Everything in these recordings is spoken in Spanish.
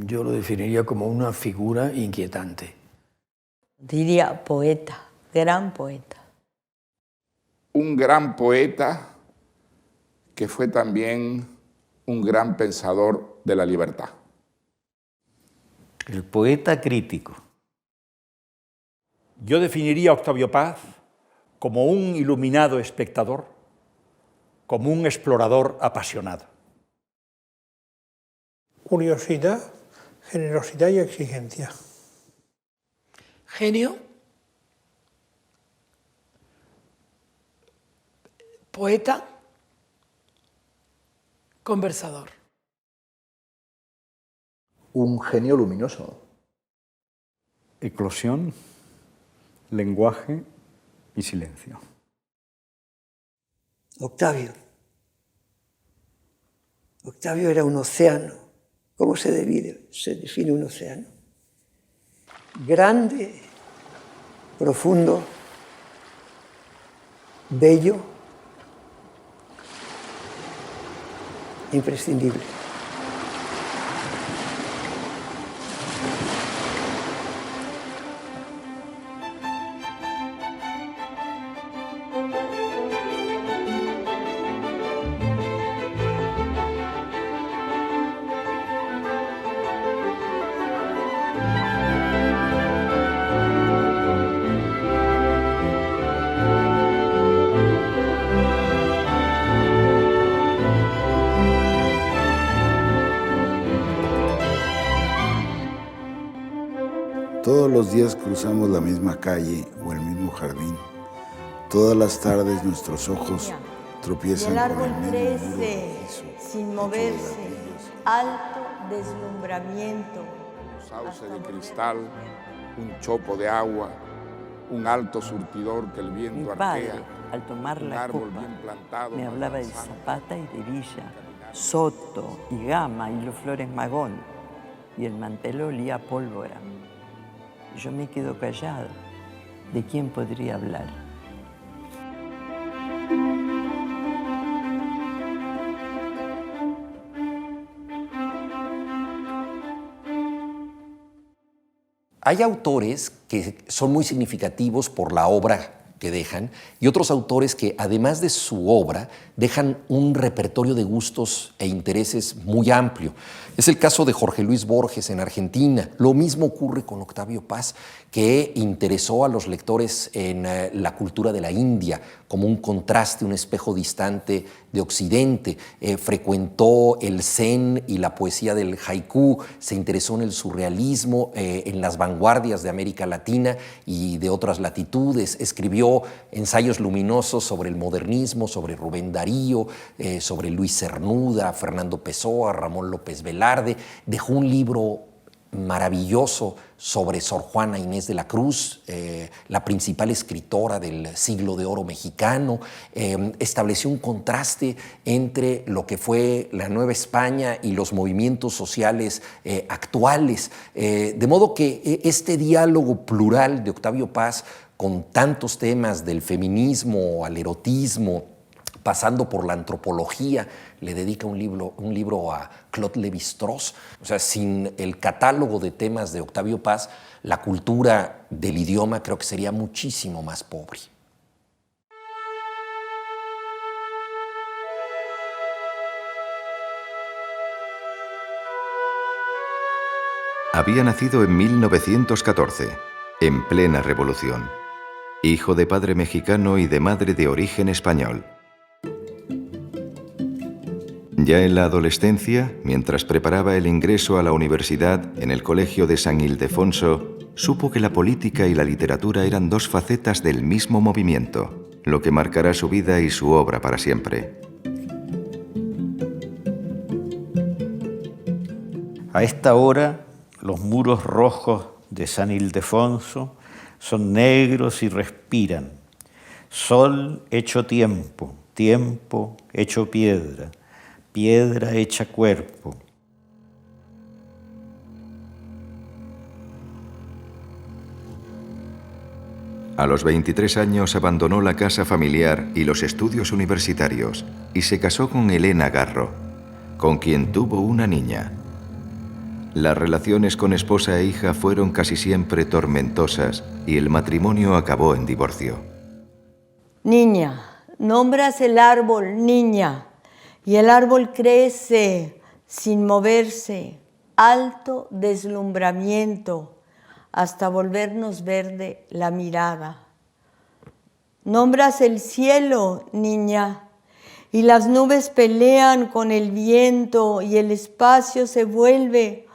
Yo lo definiría como una figura inquietante. Diría poeta, gran poeta. Un gran poeta que fue también un gran pensador de la libertad. El poeta crítico. Yo definiría a Octavio Paz como un iluminado espectador, como un explorador apasionado. Curiosidad, generosidad y exigencia. Genio, poeta, conversador. Un genio luminoso. Eclosión, lenguaje y silencio. Octavio. Octavio era un océano. ¿Cómo se define un océano? Grande, profundo, bello, imprescindible. Todos los días cruzamos la misma calle o el mismo jardín. Todas las tardes nuestros ojos tropiezan el con árbol el mismo muro crece rojizo, sin hecho de moverse, ladrillos. alto deslumbramiento. Un sauce de cristal, un chopo de agua, un alto surtidor que el Mi viento padre, arquea, al tomar un la árbol copa, bien plantado, me más hablaba de manzano, Zapata y de Villa, Soto y Gama y los Flores Magón, y el mantel olía a pólvora. Y yo me quedo callada. ¿De quién podría hablar? Hay autores que son muy significativos por la obra que dejan y otros autores que, además de su obra, dejan un repertorio de gustos e intereses muy amplio. Es el caso de Jorge Luis Borges en Argentina. Lo mismo ocurre con Octavio Paz, que interesó a los lectores en la cultura de la India como un contraste, un espejo distante de Occidente. Frecuentó el zen y la poesía del haiku, se interesó en el surrealismo, en las vanguardias de América Latina y de otras latitudes. Escribió ensayos luminosos sobre el modernismo, sobre Rubén Darío, sobre Luis Cernuda, Fernando Pessoa, Ramón López Velarde. Dejó un libro maravilloso sobre Sor Juana Inés de la Cruz, la principal escritora del siglo de oro mexicano. Estableció un contraste entre lo que fue la Nueva España y los movimientos sociales actuales. De modo que este diálogo plural de Octavio Paz, con tantos temas del feminismo al erotismo, pasando por la antropología, le dedica un libro a Claude Lévi-Strauss. O sea, sin el catálogo de temas de Octavio Paz, la cultura del idioma creo que sería muchísimo más pobre. Había nacido en 1914, en plena revolución. Hijo de padre mexicano y de madre de origen español. Ya en la adolescencia, mientras preparaba el ingreso a la universidad en el Colegio de San Ildefonso, supo que la política y la literatura eran dos facetas del mismo movimiento, lo que marcará su vida y su obra para siempre. A esta hora, los muros rojos de San Ildefonso son negros y respiran. Sol hecho tiempo, tiempo hecho piedra, piedra hecha cuerpo. A los 23 años abandonó la casa familiar y los estudios universitarios y se casó con Elena Garro, con quien tuvo una niña. las relaciones con esposa e hija fueron casi siempre tormentosas y el matrimonio acabó en divorcio. Niña, nombras el árbol, niña, y el árbol crece sin moverse, alto deslumbramiento, hasta volvernos verde la mirada. Nombras el cielo, niña, y las nubes pelean con el viento y el espacio se vuelve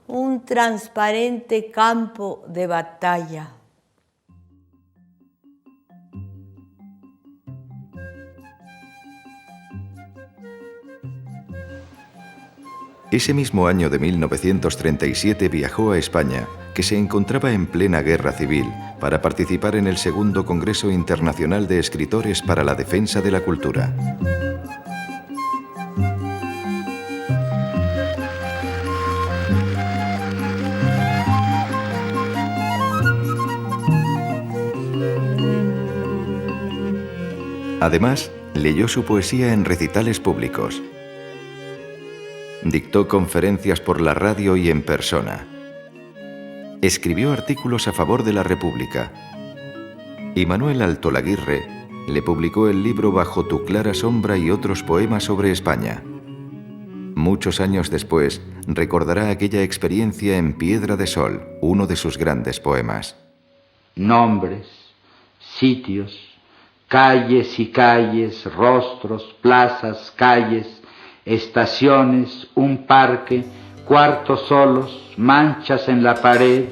un transparente campo de batalla. Ese mismo año de 1937 viajó a España, que se encontraba en plena guerra civil, para participar en el segundo Congreso Internacional de Escritores para la Defensa de la Cultura. Además, leyó su poesía en recitales públicos. Dictó conferencias por la radio y en persona. Escribió artículos a favor de la República. Y Manuel Altolaguirre le publicó el libro Bajo tu clara sombra y otros poemas sobre España. Muchos años después, recordará aquella experiencia en Piedra de Sol, uno de sus grandes poemas. Nombres, sitios, calles y calles, rostros, plazas, calles, estaciones, un parque, cuartos solos, manchas en la pared,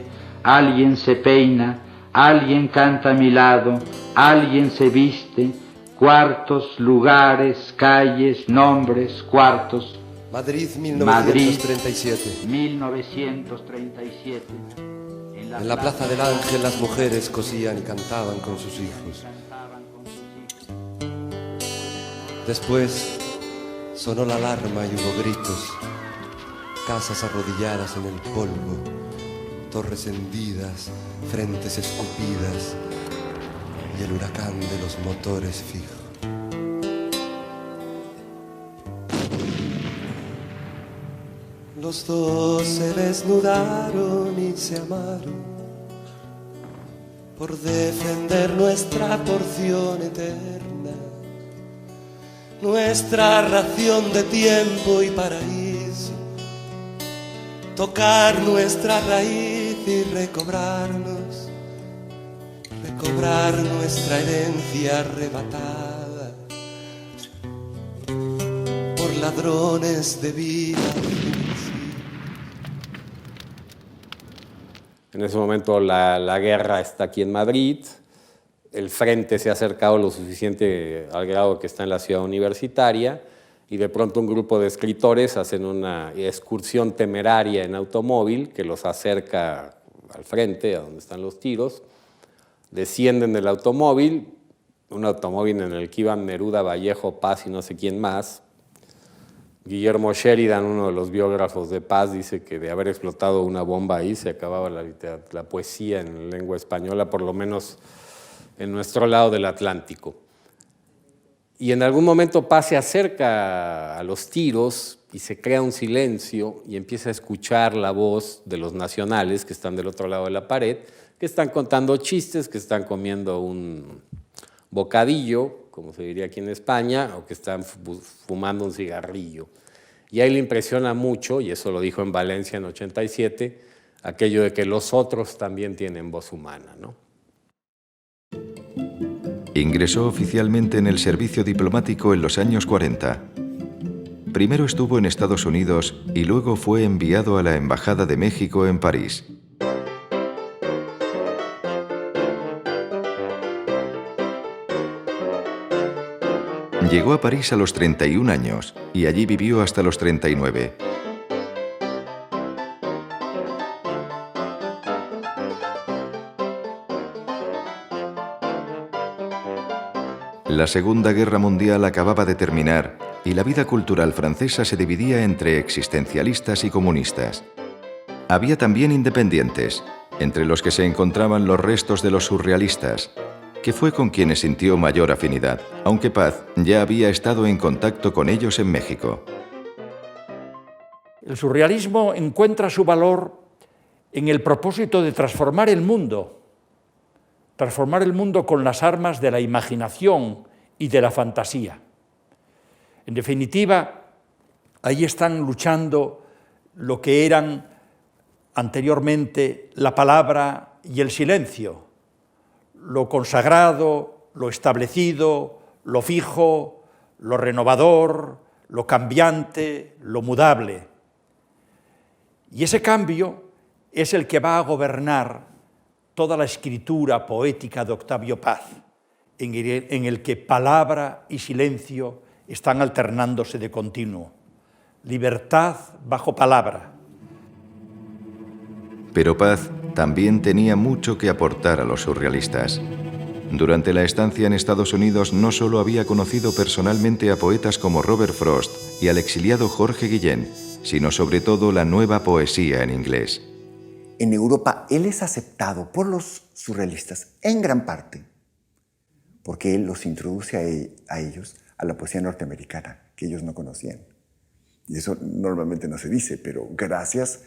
alguien se peina, alguien canta a mi lado, alguien se viste, cuartos, lugares, calles, nombres, cuartos. Madrid, 1937. Madrid, 1937. En la Plaza del Ángel las mujeres cosían y cantaban con sus hijos. Después sonó la alarma y hubo gritos, casas arrodilladas en el polvo, torres hendidas, frentes escupidas y el huracán de los motores fijos. Los dos se desnudaron y se amaron por defender nuestra porción eterna, nuestra ración de tiempo y paraíso, tocar nuestra raíz y recobrarnos, recobrar nuestra herencia arrebatada por ladrones de vida. En ese momento la guerra está aquí en Madrid, el frente se ha acercado lo suficiente al grado que está en la ciudad universitaria y de pronto un grupo de escritores hacen una excursión temeraria en automóvil que los acerca al frente, a donde están los tiros, descienden del automóvil, un automóvil en el que iban Neruda, Vallejo, Paz y no sé quién más. Guillermo Sheridan, uno de los biógrafos de Paz, dice que de haber explotado una bomba ahí se acababa la poesía en lengua española, por lo menos en nuestro lado del Atlántico. Y en algún momento Paz se acerca a los tiros y se crea un silencio y empieza a escuchar la voz de los nacionales que están del otro lado de la pared, que están contando chistes, que están comiendo un bocadillo, como se diría aquí en España, o que están fumando un cigarrillo. Y ahí le impresiona mucho, y eso lo dijo en Valencia en 87, aquello de que los otros también tienen voz humana, ¿no? Ingresó oficialmente en el servicio diplomático en los años 40. Primero estuvo en Estados Unidos y luego fue enviado a la Embajada de México en París. Llegó a París a los 31 años y allí vivió hasta los 39. La Segunda Guerra Mundial acababa de terminar y la vida cultural francesa se dividía entre existencialistas y comunistas. Había también independientes, entre los que se encontraban los restos de los surrealistas, que fue con quienes sintió mayor afinidad, aunque Paz ya había estado en contacto con ellos en México. El surrealismo encuentra su valor en el propósito de transformar el mundo con las armas de la imaginación y de la fantasía. En definitiva, ahí están luchando lo que eran anteriormente la palabra y el silencio, lo consagrado, lo establecido, lo fijo, lo renovador, lo cambiante, lo mudable. Y ese cambio es el que va a gobernar toda la escritura poética de Octavio Paz, en el que palabra y silencio están alternándose de continuo. Libertad bajo palabra. Pero Paz también tenía mucho que aportar a los surrealistas. Durante la estancia en Estados Unidos no solo había conocido personalmente a poetas como Robert Frost y al exiliado Jorge Guillén, sino sobre todo la nueva poesía en inglés. En Europa él es aceptado por los surrealistas en gran parte porque él los introduce a ellos a la poesía norteamericana que ellos no conocían. Y eso normalmente no se dice, pero gracias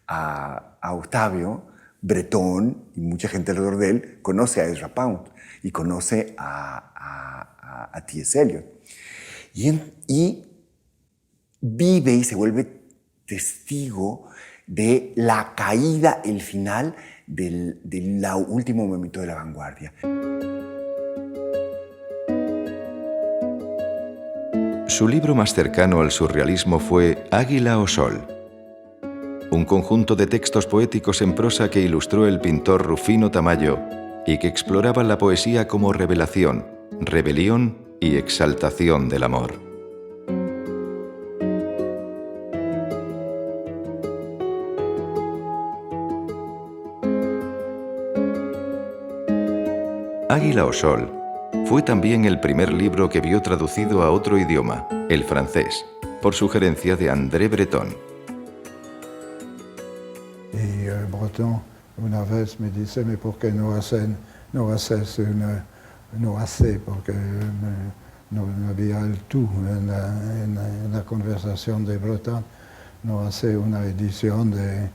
a Octavio, Breton y mucha gente alrededor de él conoce a Ezra Pound y conoce a T.S. Eliot. Y vive y se vuelve testigo de la caída, el final del último momento de la vanguardia. Su libro más cercano al surrealismo fue Águila o Sol, un conjunto de textos poéticos en prosa que ilustró el pintor Rufino Tamayo y que exploraba la poesía como revelación, rebelión y exaltación del amor. Águila o Sol fue también el primer libro que vio traducido a otro idioma, el francés, por sugerencia de André Breton. Y Breton una vez me dice, ¿por qué no haces porque no había el tú en la conversación de Breton, no hace una edición de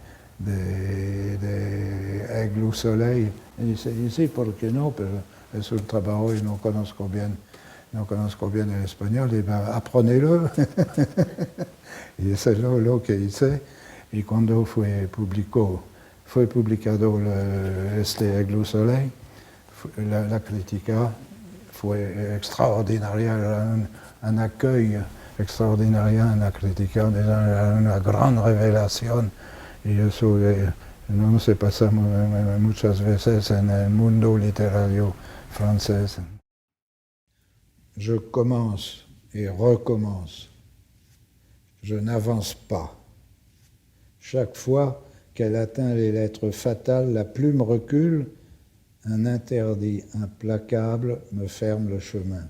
Aigle au Soleil? Y dice, y sí, ¿por qué no? Pero es un trabajo y no conozco bien el español, y aprenez-lo. Y eso es lo que hice, y cuando fue publicado este Aigle au Soleil, la crítica fue extraordinaria, un accueil extraordinario en la crítica, una gran revelación, y eso no se pasa muchas veces en el mundo literario français. Je commence et recommence. Je n'avance pas. Chaque fois qu'elle atteint les lettres fatales, la plume recule. Un interdit implacable me ferme le chemin.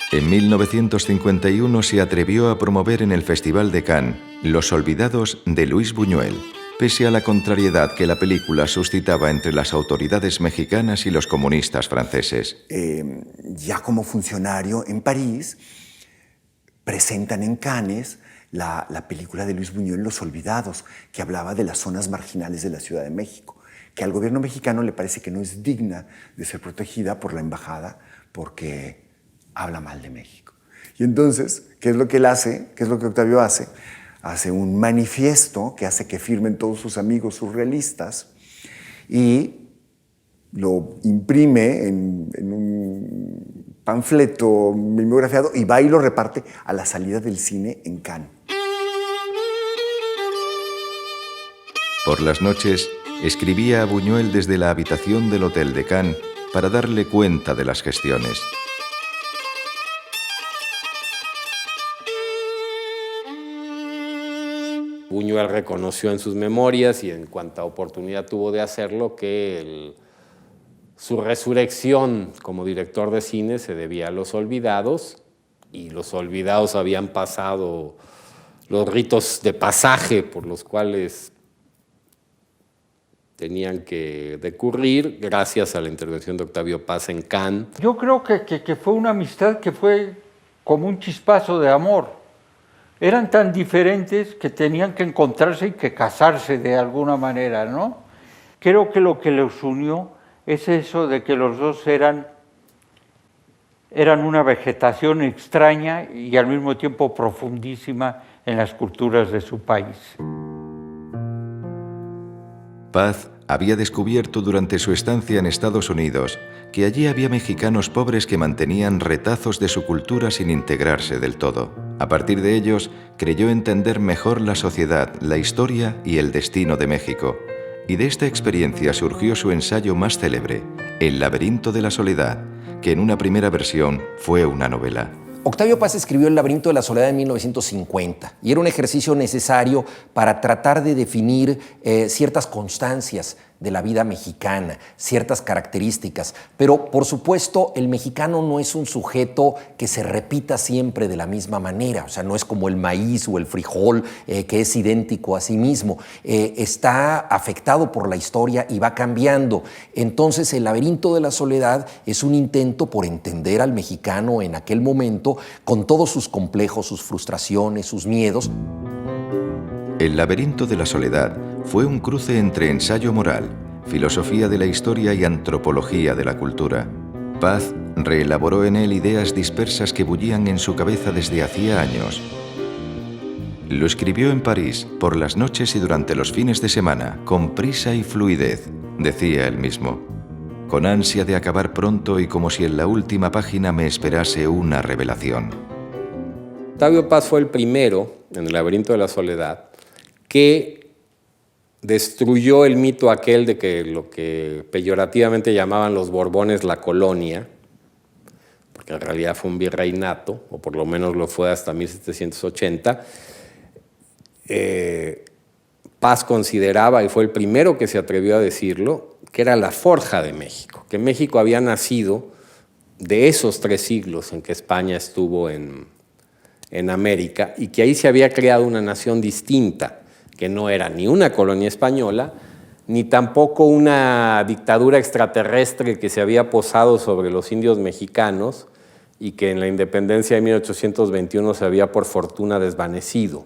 En 1951 se atrevió a promover en el Festival de Cannes Los Olvidados de Luis Buñuel, pese a la contrariedad que la película suscitaba entre las autoridades mexicanas y los comunistas franceses. Ya como funcionario en París, presentan en Cannes la película de Luis Buñuel, Los Olvidados, que hablaba de las zonas marginales de la Ciudad de México, que al gobierno mexicano le parece que no es digna de ser protegida por la embajada porque habla mal de México. Y entonces, ¿qué es lo que él hace? ¿Qué es lo que Octavio hace? Hace un manifiesto que hace que firmen todos sus amigos surrealistas y lo imprime en un panfleto mimeografiado y va y lo reparte a la salida del cine en Cannes. Por las noches, escribía a Buñuel desde la habitación del Hotel de Cannes para darle cuenta de las gestiones. Buñuel reconoció en sus memorias, y en cuanta oportunidad tuvo de hacerlo, que su resurrección como director de cine se debía a los olvidados, y los olvidados habían pasado los ritos de pasaje por los cuales tenían que decurrir gracias a la intervención de Octavio Paz en Cannes. Yo creo que fue una amistad que fue como un chispazo de amor. Eran tan diferentes que tenían que encontrarse y que casarse de alguna manera, ¿no? Creo que lo que los unió es eso de que los dos eran una vegetación extraña y al mismo tiempo profundísima en las culturas de su país. Paz había descubierto durante su estancia en Estados Unidos que allí había mexicanos pobres que mantenían retazos de su cultura sin integrarse del todo. A partir de ellos, creyó entender mejor la sociedad, la historia y el destino de México. Y de esta experiencia surgió su ensayo más célebre, El laberinto de la soledad, que en una primera versión fue una novela. Octavio Paz escribió El laberinto de la soledad en 1950 y era un ejercicio necesario para tratar de definir ciertas constancias de la vida mexicana, ciertas características. Pero, por supuesto, el mexicano no es un sujeto que se repita siempre de la misma manera. O sea, no es como el maíz o el frijol, que es idéntico a sí mismo. Está afectado por la historia y va cambiando. Entonces, El laberinto de la soledad es un intento por entender al mexicano en aquel momento con todos sus complejos, sus frustraciones, sus miedos. El laberinto de la soledad fue un cruce entre ensayo moral, filosofía de la historia y antropología de la cultura. Paz reelaboró en él ideas dispersas que bullían en su cabeza desde hacía años. Lo escribió en París, por las noches y durante los fines de semana, con prisa y fluidez, decía él mismo, con ansia de acabar pronto y como si en la última página me esperase una revelación. Octavio Paz fue el primero, en El laberinto de la soledad, que destruyó el mito aquel de que lo que peyorativamente llamaban los Borbones la colonia, porque en realidad fue un virreinato, o por lo menos lo fue hasta 1780, Paz consideraba, y fue el primero que se atrevió a decirlo, que era la forja de México, que México había nacido de esos 3 siglos en que España estuvo en América, y que ahí se había creado una nación distinta, que no era ni una colonia española, ni tampoco una dictadura extraterrestre que se había posado sobre los indios mexicanos y que en la independencia de 1821 se había por fortuna desvanecido.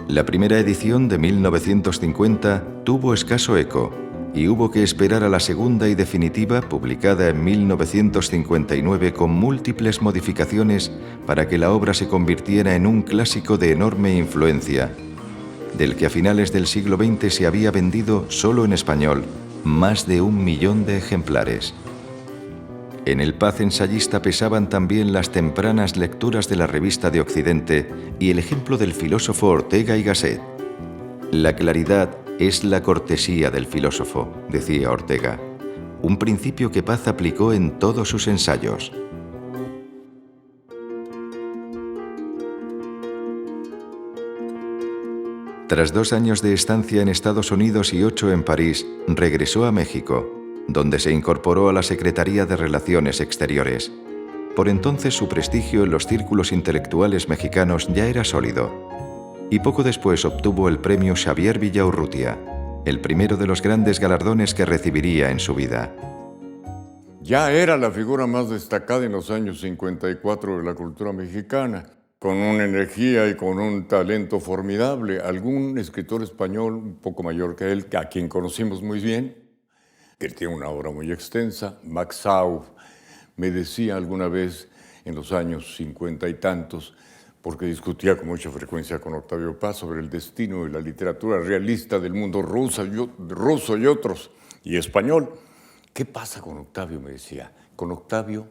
La primera edición de 1950 tuvo escaso eco y hubo que esperar a la segunda y definitiva, publicada en 1959 con múltiples modificaciones, para que la obra se convirtiera en un clásico de enorme influencia, del que a finales del siglo XX se había vendido, solo en español, más de 1 millón de ejemplares. En el Paz ensayista pesaban también las tempranas lecturas de la Revista de Occidente y el ejemplo del filósofo Ortega y Gasset. La claridad es la cortesía del filósofo, decía Ortega, un principio que Paz aplicó en todos sus ensayos. Tras 2 años de estancia en Estados Unidos y 8 en París, regresó a México, donde se incorporó a la Secretaría de Relaciones Exteriores. Por entonces su prestigio en los círculos intelectuales mexicanos ya era sólido, y poco después obtuvo el premio Xavier Villaurrutia, el primero de los grandes galardones que recibiría en su vida. Ya era la figura más destacada en los años 54 de la cultura mexicana, con una energía y con un talento formidable. Algún escritor español un poco mayor que él, a quien conocimos muy bien, que tiene una obra muy extensa, Max Sau, me decía alguna vez en los años 50 y tantos, porque discutía con mucha frecuencia con Octavio Paz sobre el destino de la literatura realista del mundo ruso y otros, y español. ¿Qué pasa con Octavio?, me decía. Con Octavio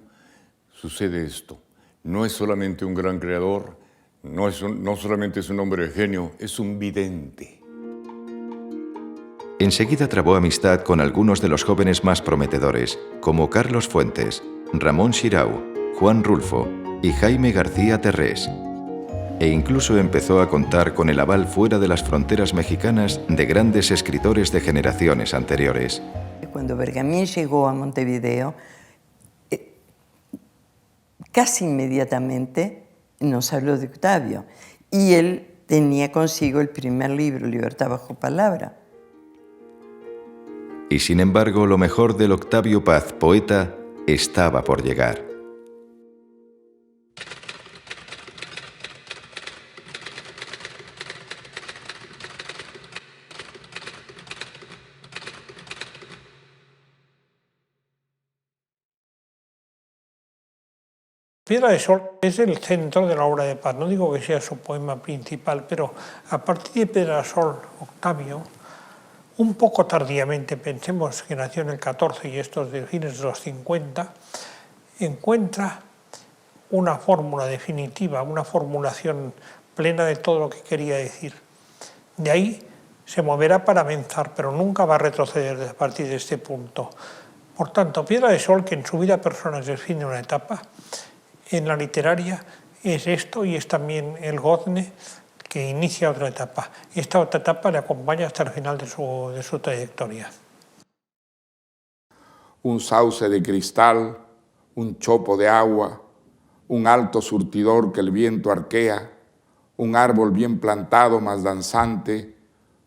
sucede esto. No es solamente un gran creador, no solamente es un hombre de genio, es un vidente. Enseguida trabó amistad con algunos de los jóvenes más prometedores, como Carlos Fuentes, Ramón Xirau, Juan Rulfo y Jaime García Terrés. E incluso empezó a contar con el aval fuera de las fronteras mexicanas de grandes escritores de generaciones anteriores. Cuando Bergamín llegó a Montevideo, casi inmediatamente nos habló de Octavio. Y él tenía consigo el primer libro, Libertad bajo palabra. Y sin embargo, lo mejor del Octavio Paz, poeta, estaba por llegar. Piedra de Sol es el centro de la obra de Paz. No digo que sea su poema principal, pero a partir de Piedra de Sol, Octavio, un poco tardíamente, pensemos que nació en el 14 y estos de fines de los 50, encuentra una fórmula definitiva, una formulación plena de todo lo que quería decir. De ahí se moverá para avanzar, pero nunca va a retroceder a partir de este punto. Por tanto, Piedra de Sol, que en su vida personal define una etapa, en la literaria es esto y es también el Gozne, que inicia otra etapa. Esta otra etapa le acompaña hasta el final de su trayectoria. Un sauce de cristal, un chopo de agua, un alto surtidor que el viento arquea, un árbol bien plantado más danzante,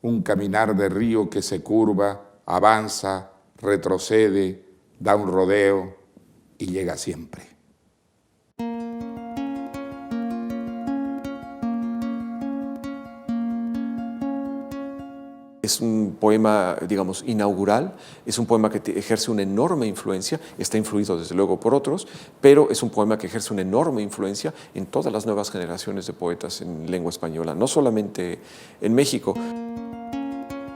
un caminar de río que se curva, avanza, retrocede, da un rodeo y llega siempre. Es un poema, digamos, inaugural, es un poema que ejerce una enorme influencia, está influido desde luego por otros, pero es un poema que ejerce una enorme influencia en todas las nuevas generaciones de poetas en lengua española, no solamente en México.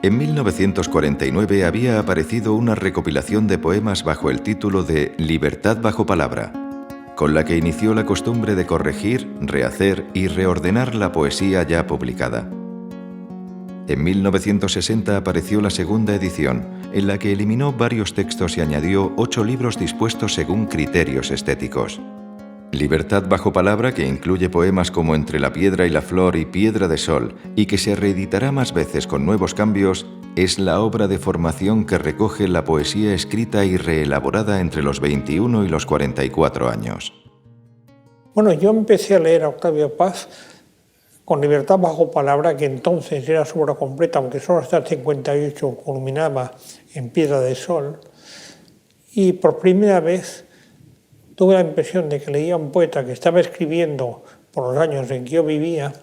En 1949 había aparecido una recopilación de poemas bajo el título de Libertad bajo palabra, con la que inició la costumbre de corregir, rehacer y reordenar la poesía ya publicada. En 1960 apareció la segunda edición, en la que eliminó varios textos y añadió 8 libros dispuestos según criterios estéticos. Libertad bajo palabra, que incluye poemas como Entre la piedra y la flor y Piedra de Sol, y que se reeditará más veces con nuevos cambios, es la obra de formación que recoge la poesía escrita y reelaborada entre los 21 y los 44 años. Bueno, yo empecé a leer a Octavio Paz con Libertad bajo palabra, que entonces era su obra completa, aunque solo hasta el 58 culminaba en Piedra de Sol, y por primera vez tuve la impresión de que leía a un poeta que estaba escribiendo por los años en que yo vivía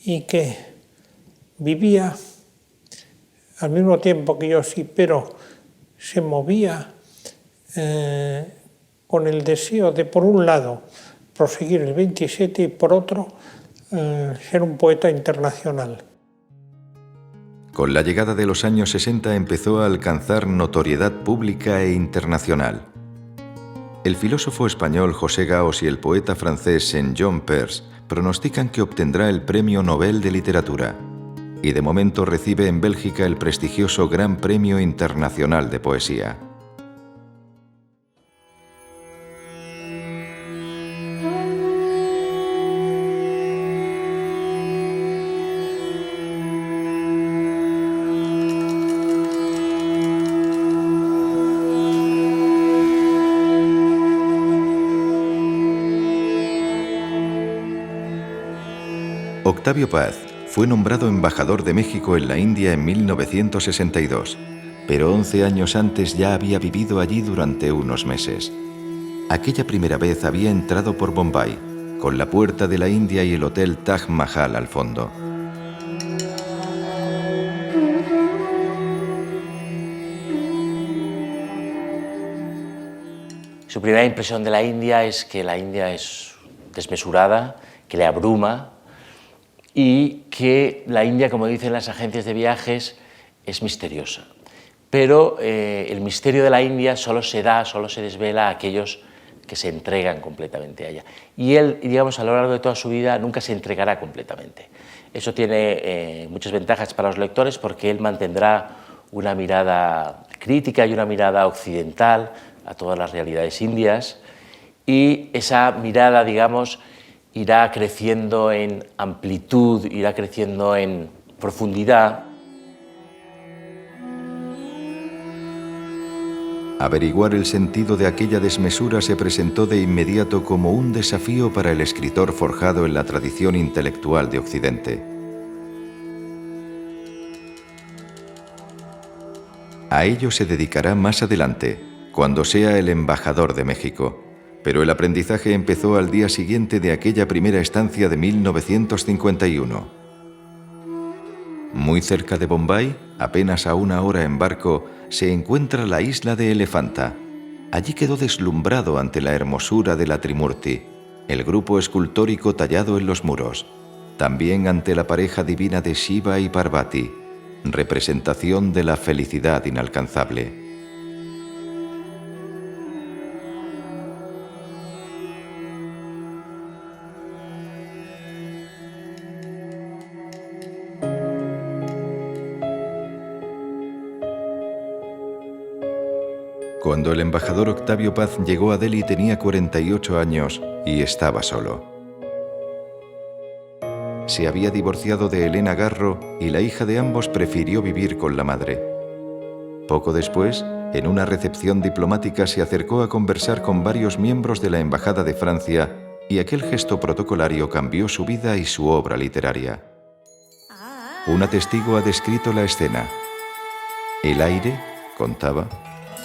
y que vivía al mismo tiempo que yo, sí, pero se movía con el deseo de, por un lado, proseguir el 27 y por otro, ser un poeta internacional. Con la llegada de los años 60 empezó a alcanzar notoriedad pública e internacional. El filósofo español José Gaos y el poeta francés Saint-John Perse pronostican que obtendrá el Premio Nobel de Literatura y de momento recibe en Bélgica el prestigioso Gran Premio Internacional de Poesía. Octavio Paz fue nombrado embajador de México en la India en 1962, pero 11 años antes ya había vivido allí durante unos meses. Aquella primera vez había entrado por Bombay, con la Puerta de la India y el Hotel Taj Mahal al fondo. Su primera impresión de la India es que la India es desmesurada, que le abruma, y que la India, como dicen las agencias de viajes, es misteriosa. Pero el misterio de la India solo se desvela a aquellos que se entregan completamente a ella. Y él, digamos, a lo largo de toda su vida nunca se entregará completamente. Eso tiene muchas ventajas para los lectores porque él mantendrá una mirada crítica y una mirada occidental a todas las realidades indias, y esa mirada, digamos, irá creciendo en amplitud, irá creciendo en profundidad. Averiguar el sentido de aquella desmesura se presentó de inmediato como un desafío para el escritor forjado en la tradición intelectual de Occidente. A ello se dedicará más adelante, cuando sea el embajador de México, pero el aprendizaje empezó al día siguiente de aquella primera estancia de 1951. Muy cerca de Bombay, apenas a 1 hora en barco, se encuentra la isla de Elefanta. Allí quedó deslumbrado ante la hermosura de la Trimurti, el grupo escultórico tallado en los muros, también ante la pareja divina de Shiva y Parvati, representación de la felicidad inalcanzable. Cuando el embajador Octavio Paz llegó a Delhi tenía 48 años y estaba solo. Se había divorciado de Elena Garro y la hija de ambos prefirió vivir con la madre. Poco después, en una recepción diplomática se acercó a conversar con varios miembros de la Embajada de Francia y aquel gesto protocolario cambió su vida y su obra literaria. Una testigo ha descrito la escena. El aire, contaba,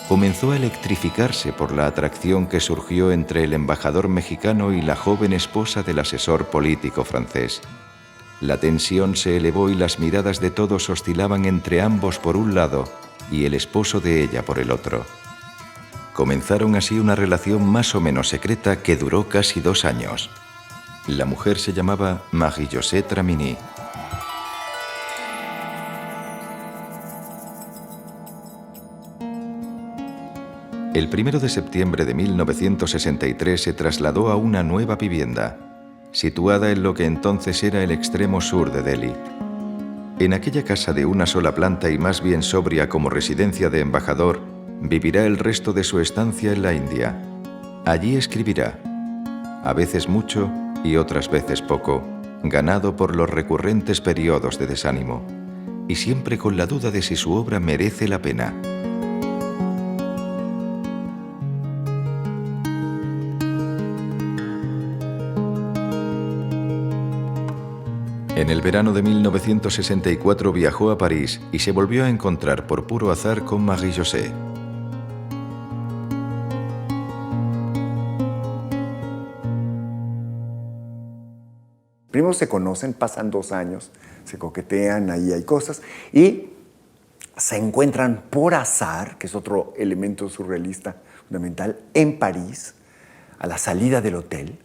comenzó a electrificarse por la atracción que surgió entre el embajador mexicano y la joven esposa del asesor político francés. La tensión se elevó y las miradas de todos oscilaban entre ambos por un lado y el esposo de ella por el otro. Comenzaron así una relación más o menos secreta que duró casi 2 años. La mujer se llamaba Marie-José Tramini. El 1 de septiembre de 1963 se trasladó a una nueva vivienda, situada en lo que entonces era el extremo sur de Delhi. En aquella casa de una sola planta y más bien sobria como residencia de embajador, vivirá el resto de su estancia en la India. Allí escribirá, a veces mucho y otras veces poco, ganado por los recurrentes periodos de desánimo, y siempre con la duda de si su obra merece la pena. En el verano de 1964 viajó a París y se volvió a encontrar por puro azar con Marie-José. Primero se conocen, pasan 2 años, se coquetean, ahí hay cosas, y se encuentran por azar, que es otro elemento surrealista fundamental, en París, a la salida del hotel.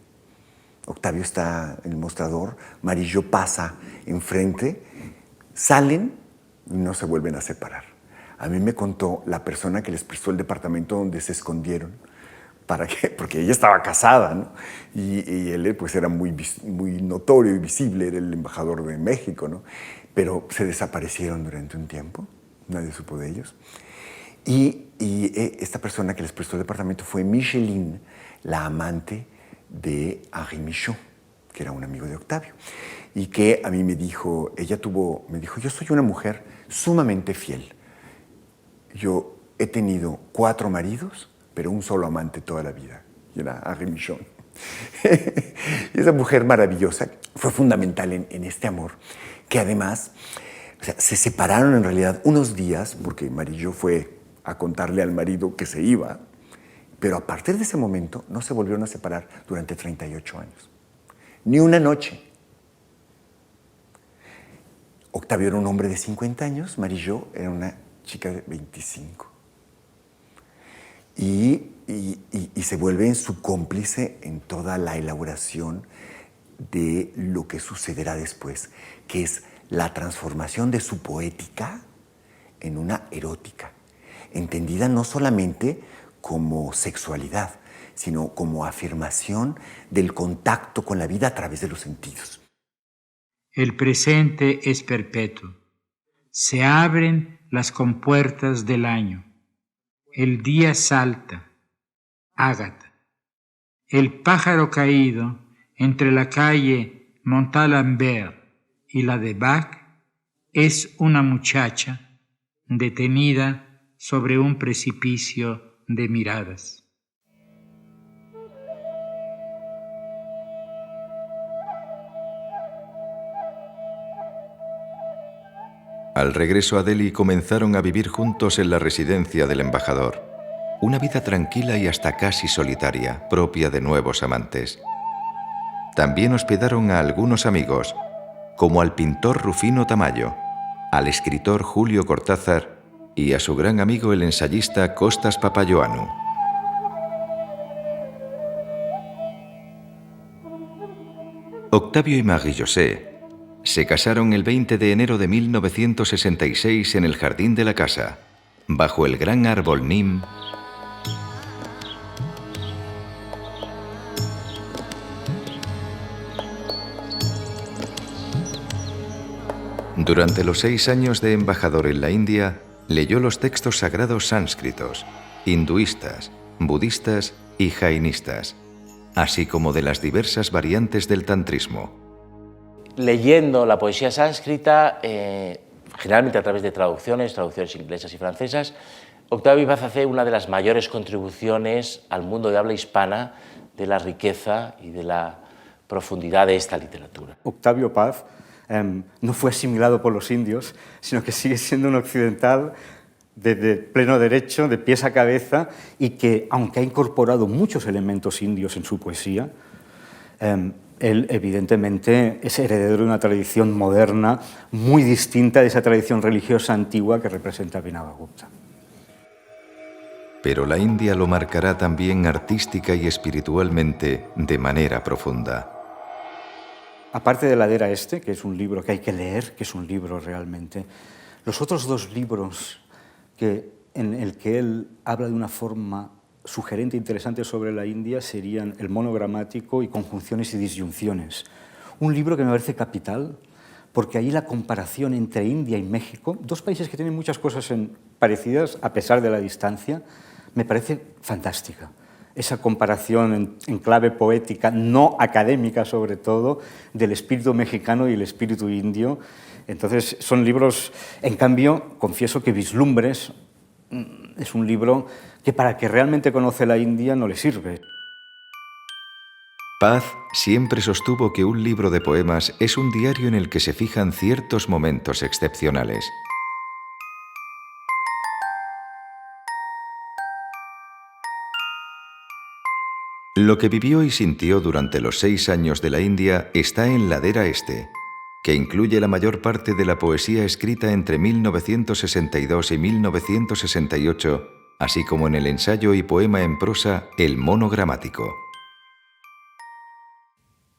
Octavio está en el mostrador, Marie-Jo pasa enfrente, salen y no se vuelven a separar. A mí me contó la persona que les prestó el departamento donde se escondieron, porque ella estaba casada, ¿no? Y él pues era muy notorio y visible, era el embajador de México, ¿no? Pero se desaparecieron durante un tiempo, nadie supo de ellos. Y esta persona que les prestó el departamento fue Micheline, la amante de Henri Michaud, que era un amigo de Octavio, y que a mí me dijo, yo soy una mujer sumamente fiel. Yo he tenido 4 maridos, pero un solo amante toda la vida, y era Henri Michaud. Y esa mujer maravillosa fue fundamental en este amor, que además, o sea, se separaron en realidad unos días, porque Marie-Jo fue a contarle al marido que se iba, pero a partir de ese momento no se volvieron a separar durante 38 años. Ni una noche. Octavio era un hombre de 50 años, Marie-Jo era una chica de 25. Y se vuelve su cómplice en toda la elaboración de lo que sucederá después, que es la transformación de su poética en una erótica, entendida no solamente como sexualidad, sino como afirmación del contacto con la vida a través de los sentidos. El presente es perpetuo. Se abren las compuertas del año. El día salta. Ágata. El pájaro caído entre la calle Montalembert y la de Bach es una muchacha detenida sobre un precipicio de miradas. Al regreso a Delhi comenzaron a vivir juntos en la residencia del embajador. Una vida tranquila y hasta casi solitaria, propia de nuevos amantes. También hospedaron a algunos amigos, como al pintor Rufino Tamayo, al escritor Julio Cortázar y a su gran amigo el ensayista Costas Papayoannou. Octavio y Marie-José se casaron el 20 de enero de 1966 en el jardín de la casa, bajo el gran árbol Nim. Durante los 6 años de embajador en la India, leyó los textos sagrados sánscritos, hinduistas, budistas y jainistas, así como de las diversas variantes del tantrismo. Leyendo la poesía sánscrita, generalmente a través de traducciones inglesas y francesas, Octavio Paz hace una de las mayores contribuciones al mundo de habla hispana de la riqueza y de la profundidad de esta literatura. Octavio Paz no fue asimilado por los indios, sino que sigue siendo un occidental de pleno derecho, de pies a cabeza, y que, aunque ha incorporado muchos elementos indios en su poesía, él evidentemente es heredero de una tradición moderna muy distinta de esa tradición religiosa antigua que representa Abhinavagupta. Pero la India lo marcará también artística y espiritualmente de manera profunda. Aparte de La Era Este, que es un libro que hay que leer, que es un libro realmente, los otros 2 libros en el que él habla de una forma sugerente e interesante sobre la India serían El monogramático y Conjunciones y disyunciones. Un libro que me parece capital, porque ahí la comparación entre India y México, 2 países que tienen muchas cosas parecidas a pesar de la distancia, me parece fantástica. Esa comparación en clave poética, no académica sobre todo, del espíritu mexicano y el espíritu indio. Entonces son libros, en cambio, confieso que Vislumbres es un libro que para que realmente conoce la India no le sirve. Paz siempre sostuvo que un libro de poemas es un diario en el que se fijan ciertos momentos excepcionales. Lo que vivió y sintió durante los 6 años de la India está en La Era Este, que incluye la mayor parte de la poesía escrita entre 1962 y 1968, así como en el ensayo y poema en prosa El monogramático.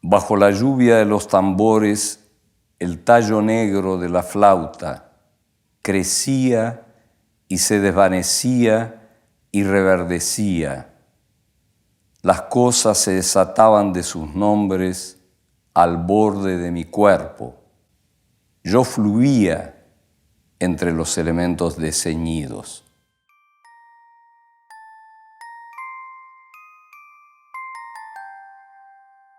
Bajo la lluvia de los tambores, el tallo negro de la flauta crecía y se desvanecía y reverdecía. Las cosas se desataban de sus nombres al borde de mi cuerpo. Yo fluía entre los elementos desceñidos.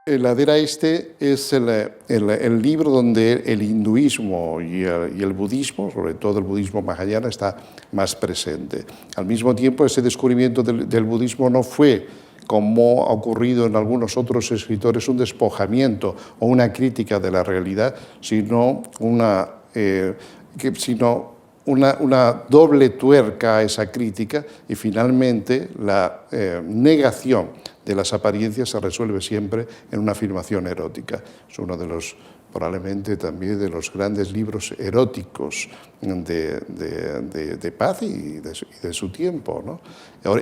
La Era Este es el libro donde el hinduismo y el budismo, sobre todo el budismo mahayana, está más presente. Al mismo tiempo, ese descubrimiento del budismo no fue, como ha ocurrido en algunos otros escritores, un despojamiento o una crítica de la realidad, sino una doble tuerca a esa crítica y finalmente la negación de las apariencias se resuelve siempre en una afirmación erótica. Es uno de los, probablemente también de los grandes libros eróticos de Paz y de su tiempo, ¿no?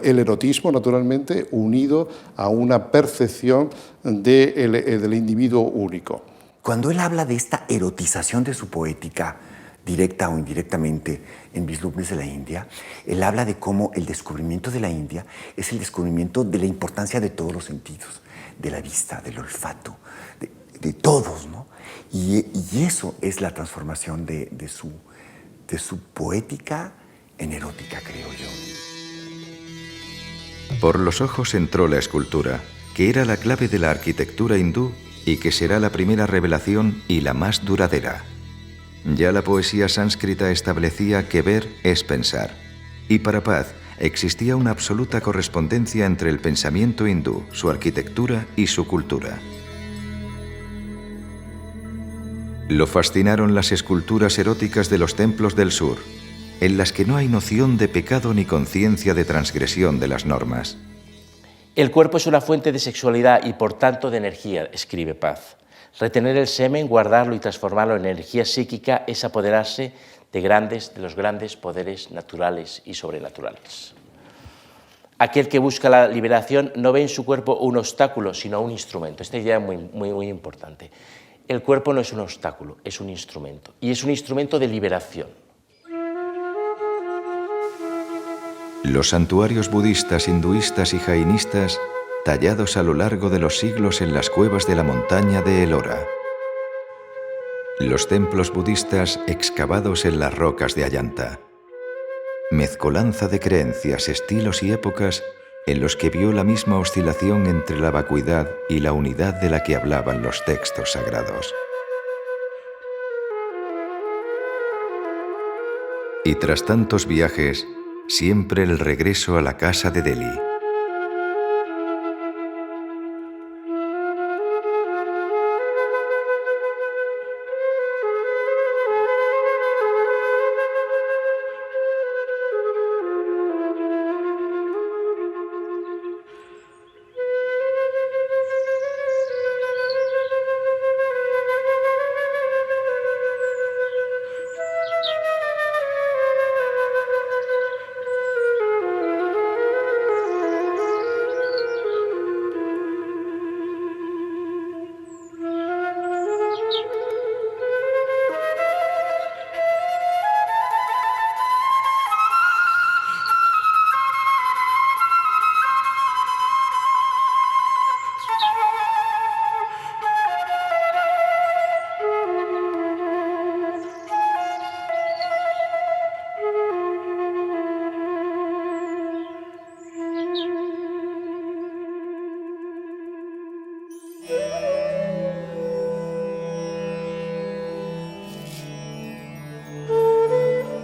El erotismo, naturalmente, unido a una percepción del individuo único. Cuando él habla de esta erotización de su poética, directa o indirectamente, en Vislumbres de la India, él habla de cómo el descubrimiento de la India es el descubrimiento de la importancia de todos los sentidos, de la vista, del olfato, de todos, ¿no? Y eso es la transformación de su poética en erótica, creo yo. Por los ojos entró la escultura, que era la clave de la arquitectura hindú y que será la primera revelación y la más duradera. Ya la poesía sánscrita establecía que ver es pensar, y para Paz existía una absoluta correspondencia entre el pensamiento hindú, su arquitectura y su cultura. Lo fascinaron las esculturas eróticas de los templos del sur, en las que no hay noción de pecado ni conciencia de transgresión de las normas. El cuerpo es una fuente de sexualidad y por tanto de energía, escribe Paz. Retener el semen, guardarlo y transformarlo en energía psíquica es apoderarse de los grandes poderes naturales y sobrenaturales. Aquel que busca la liberación no ve en su cuerpo un obstáculo, sino un instrumento. Esta idea es muy importante. El cuerpo no es un obstáculo, es un instrumento. Y es un instrumento de liberación. Los santuarios budistas, hinduistas y jainistas, tallados a lo largo de los siglos en las cuevas de la montaña de Ellora. Los templos budistas excavados en las rocas de Ayanta. Mezcolanza de creencias, estilos y épocas en los que vio la misma oscilación entre la vacuidad y la unidad de la que hablaban los textos sagrados. Y tras tantos viajes, siempre el regreso a la casa de Delhi.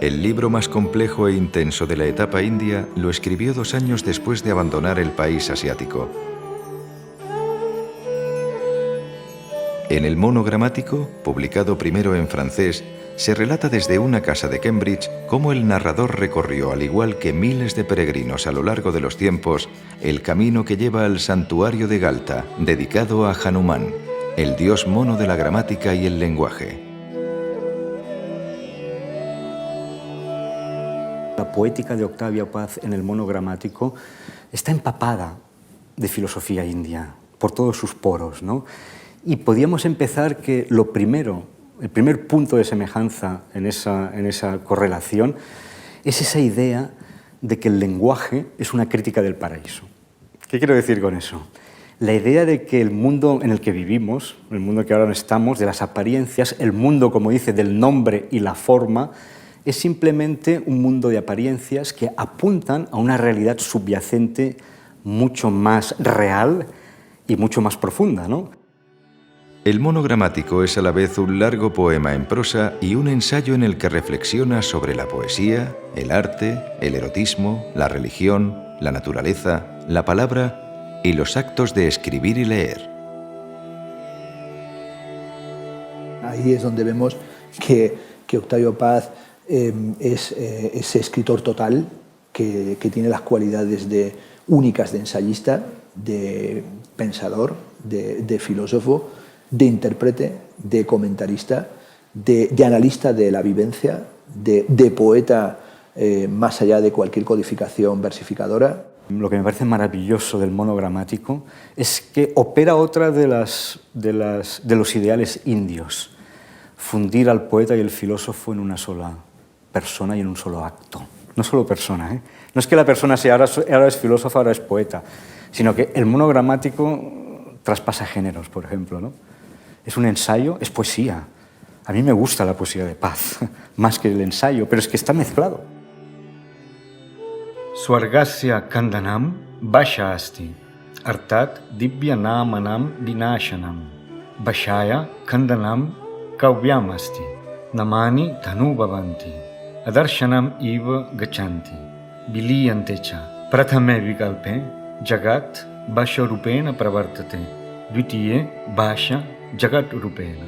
El libro más complejo e intenso de la etapa india lo escribió 2 años después de abandonar el país asiático. En el monogramático, publicado primero en francés, se relata desde una casa de Cambridge cómo el narrador recorrió, al igual que miles de peregrinos a lo largo de los tiempos, el camino que lleva al santuario de Galta, dedicado a Hanuman, el dios mono de la gramática y el lenguaje. La poética de Octavio Paz en el monogramático está empapada de filosofía india por todos sus poros, ¿no? Y podíamos empezar que el primer punto de semejanza en esa correlación es esa idea de que el lenguaje es una crítica del paraíso. ¿Qué quiero decir con eso? La idea de que el mundo en el que vivimos, el mundo que ahora estamos, de las apariencias, el mundo, como dice, del nombre y la forma, es simplemente un mundo de apariencias que apuntan a una realidad subyacente mucho más real y mucho más profunda, ¿no? El monogramático es a la vez un largo poema en prosa y un ensayo en el que reflexiona sobre la poesía, el arte, el erotismo, la religión, la naturaleza, la palabra y los actos de escribir y leer. Ahí es donde vemos que Octavio Paz es ese escritor total que tiene las cualidades únicas de ensayista, de pensador, de filósofo, de intérprete, de comentarista, de analista de la vivencia, de poeta más allá de cualquier codificación versificadora. Lo que me parece maravilloso del monogramático es que opera otra de los ideales indios, fundir al poeta y el filósofo en una sola persona y en un solo acto. No solo persona, ¿eh? No es que la persona sea ahora es filósofa, ahora es poeta, sino que el monogramático traspasa géneros, por ejemplo, ¿no? Es un ensayo, es poesía. A mí me gusta la poesía de Paz, más que el ensayo, pero es que está mezclado. Swargasya Kandanam Basha Asti, Artat Dibya Namanam Vinashanam, Bashaya Kandanam Kavyam Asti, Namani Dhanu Bhavanti, Adarshanam Iva Gachanti, Biliyantecha, Prathame Vikalpe, Jagat Basha Rupena Pravartate, Dvitiye Basha Jagat Rupena.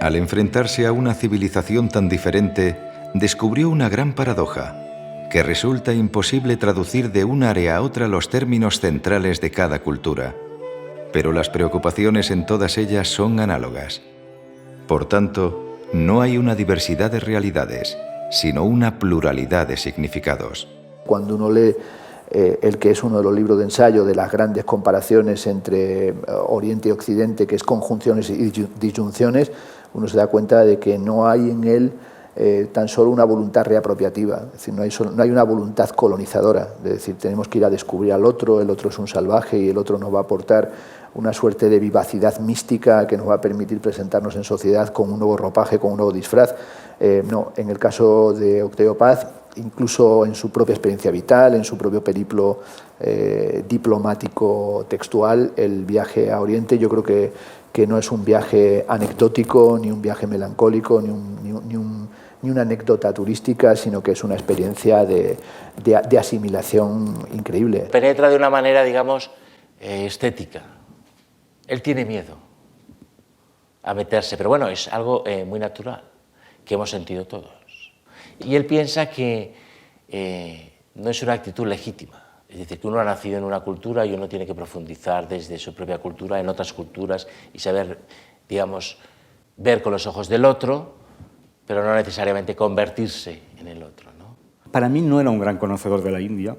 Al enfrentarse a una civilización tan diferente, descubrió una gran paradoja, que resulta imposible traducir de un área a otra los términos centrales de cada cultura, pero las preocupaciones en todas ellas son análogas. Por tanto, no hay una diversidad de realidades, sino una pluralidad de significados. Cuando uno lee el que es uno de los libros de ensayo de las grandes comparaciones entre Oriente y Occidente, que es Conjunciones y Disyunciones, uno se da cuenta de que no hay en él tan solo una voluntad reapropiativa, es decir, no hay una voluntad colonizadora, es decir, tenemos que ir a descubrir al otro, el otro es un salvaje y el otro nos va a aportar una suerte de vivacidad mística que nos va a permitir presentarnos en sociedad con un nuevo ropaje, con un nuevo disfraz. No, en el caso de Octavio Paz, incluso en su propia experiencia vital, en su propio periplo diplomático textual, el viaje a Oriente yo creo que no es un viaje anecdótico, ni un viaje melancólico, ni una anécdota turística, sino que es una experiencia de asimilación increíble. Penetra de una manera, digamos, estética. Él tiene miedo a meterse, pero bueno, es algo muy natural, que hemos sentido todos. Y él piensa que no es una actitud legítima. Es decir, que uno ha nacido en una cultura y uno tiene que profundizar desde su propia cultura en otras culturas y saber, digamos, ver con los ojos del otro, pero no necesariamente convertirse en el otro, ¿no? Para mí no era un gran conocedor de la India.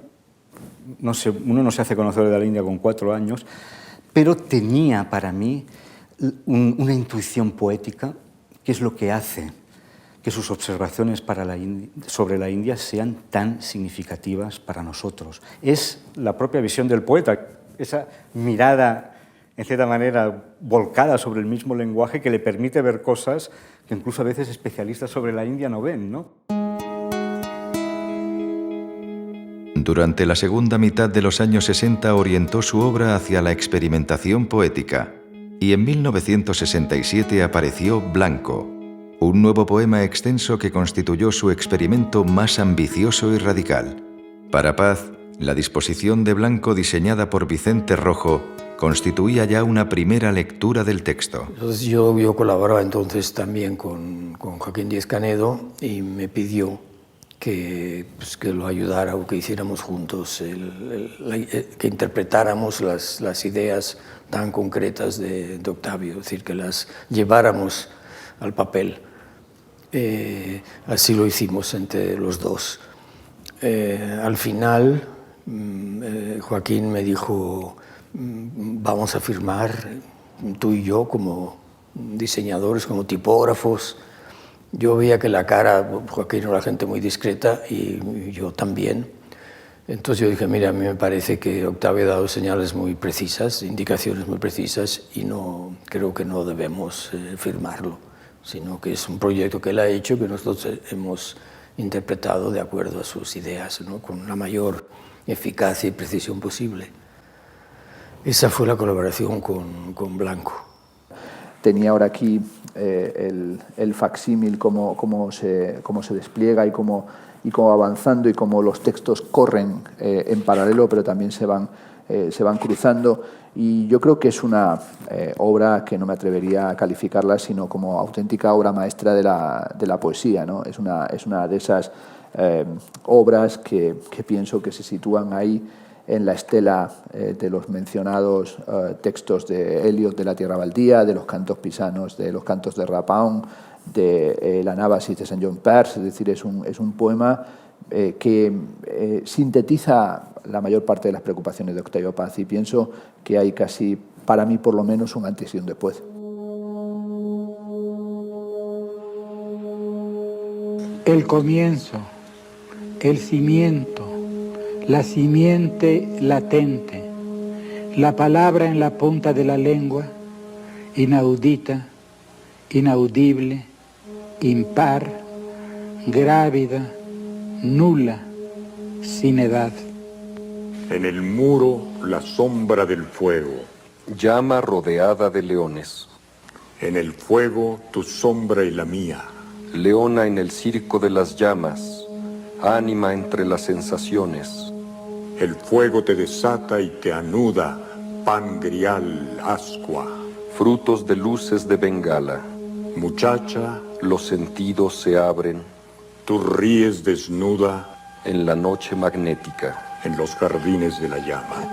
No sé, uno no se hace conocedor de la India con 4 años, pero tenía para mí una intuición poética que es lo que hace que sus observaciones sobre la India sean tan significativas para nosotros. Es la propia visión del poeta, esa mirada, en cierta manera, volcada sobre el mismo lenguaje que le permite ver cosas que incluso a veces especialistas sobre la India no ven, ¿no? Durante la segunda mitad de los años 60 orientó su obra hacia la experimentación poética y en 1967 apareció Blanco, un nuevo poema extenso que constituyó su experimento más ambicioso y radical. Para Paz, la disposición de Blanco diseñada por Vicente Rojo constituía ya una primera lectura del texto. Entonces yo colaboraba entonces también con Joaquín Díez Canedo y me pidió que lo ayudara o que hiciéramos juntos, que interpretáramos las ideas tan concretas de Octavio, es decir, que las lleváramos al papel. Así lo hicimos entre los dos. Al final, Joaquín me dijo, vamos a firmar tú y yo como diseñadores, como tipógrafos. Yo veía que la cara, Joaquín era una gente muy discreta y yo también. Entonces yo dije, mira, a mí me parece que Octavio ha dado señales muy precisas, indicaciones muy precisas y creo que no debemos firmarlo, sino que es un proyecto que él ha hecho que nosotros hemos interpretado de acuerdo a sus ideas, ¿no? Con la mayor eficacia y precisión posible. Esa fue la colaboración con Blanco. Tenía ahora aquí el facsímil, cómo se despliega y cómo avanzando y cómo los textos corren en paralelo, pero también se van se van cruzando, y yo creo que es una obra que no me atrevería a calificarla sino como auténtica obra maestra de la poesía, ¿no? Es una de esas obras que pienso que se sitúan ahí en la estela de los mencionados textos de Eliot de la Tierra Baldía, de los cantos pisanos, de los cantos de Rapaun, de la Anábasis de Saint John Perse. Es decir, es un poema que sintetiza la mayor parte de las preocupaciones de Octavio Paz, y pienso que hay casi, para mí por lo menos, un antes y un después. El comienzo, el cimiento, la simiente latente, la palabra en la punta de la lengua, inaudita, inaudible, impar, grávida, nula, sin edad. En el muro, la sombra del fuego. Llama rodeada de leones. En el fuego, tu sombra y la mía. Leona en el circo de las llamas, ánima entre las sensaciones. El fuego te desata y te anuda, pan grial, ascua. Frutos de luces de Bengala. Muchacha, los sentidos se abren. Tú ríes desnuda. En la noche magnética. En los jardines de la llama.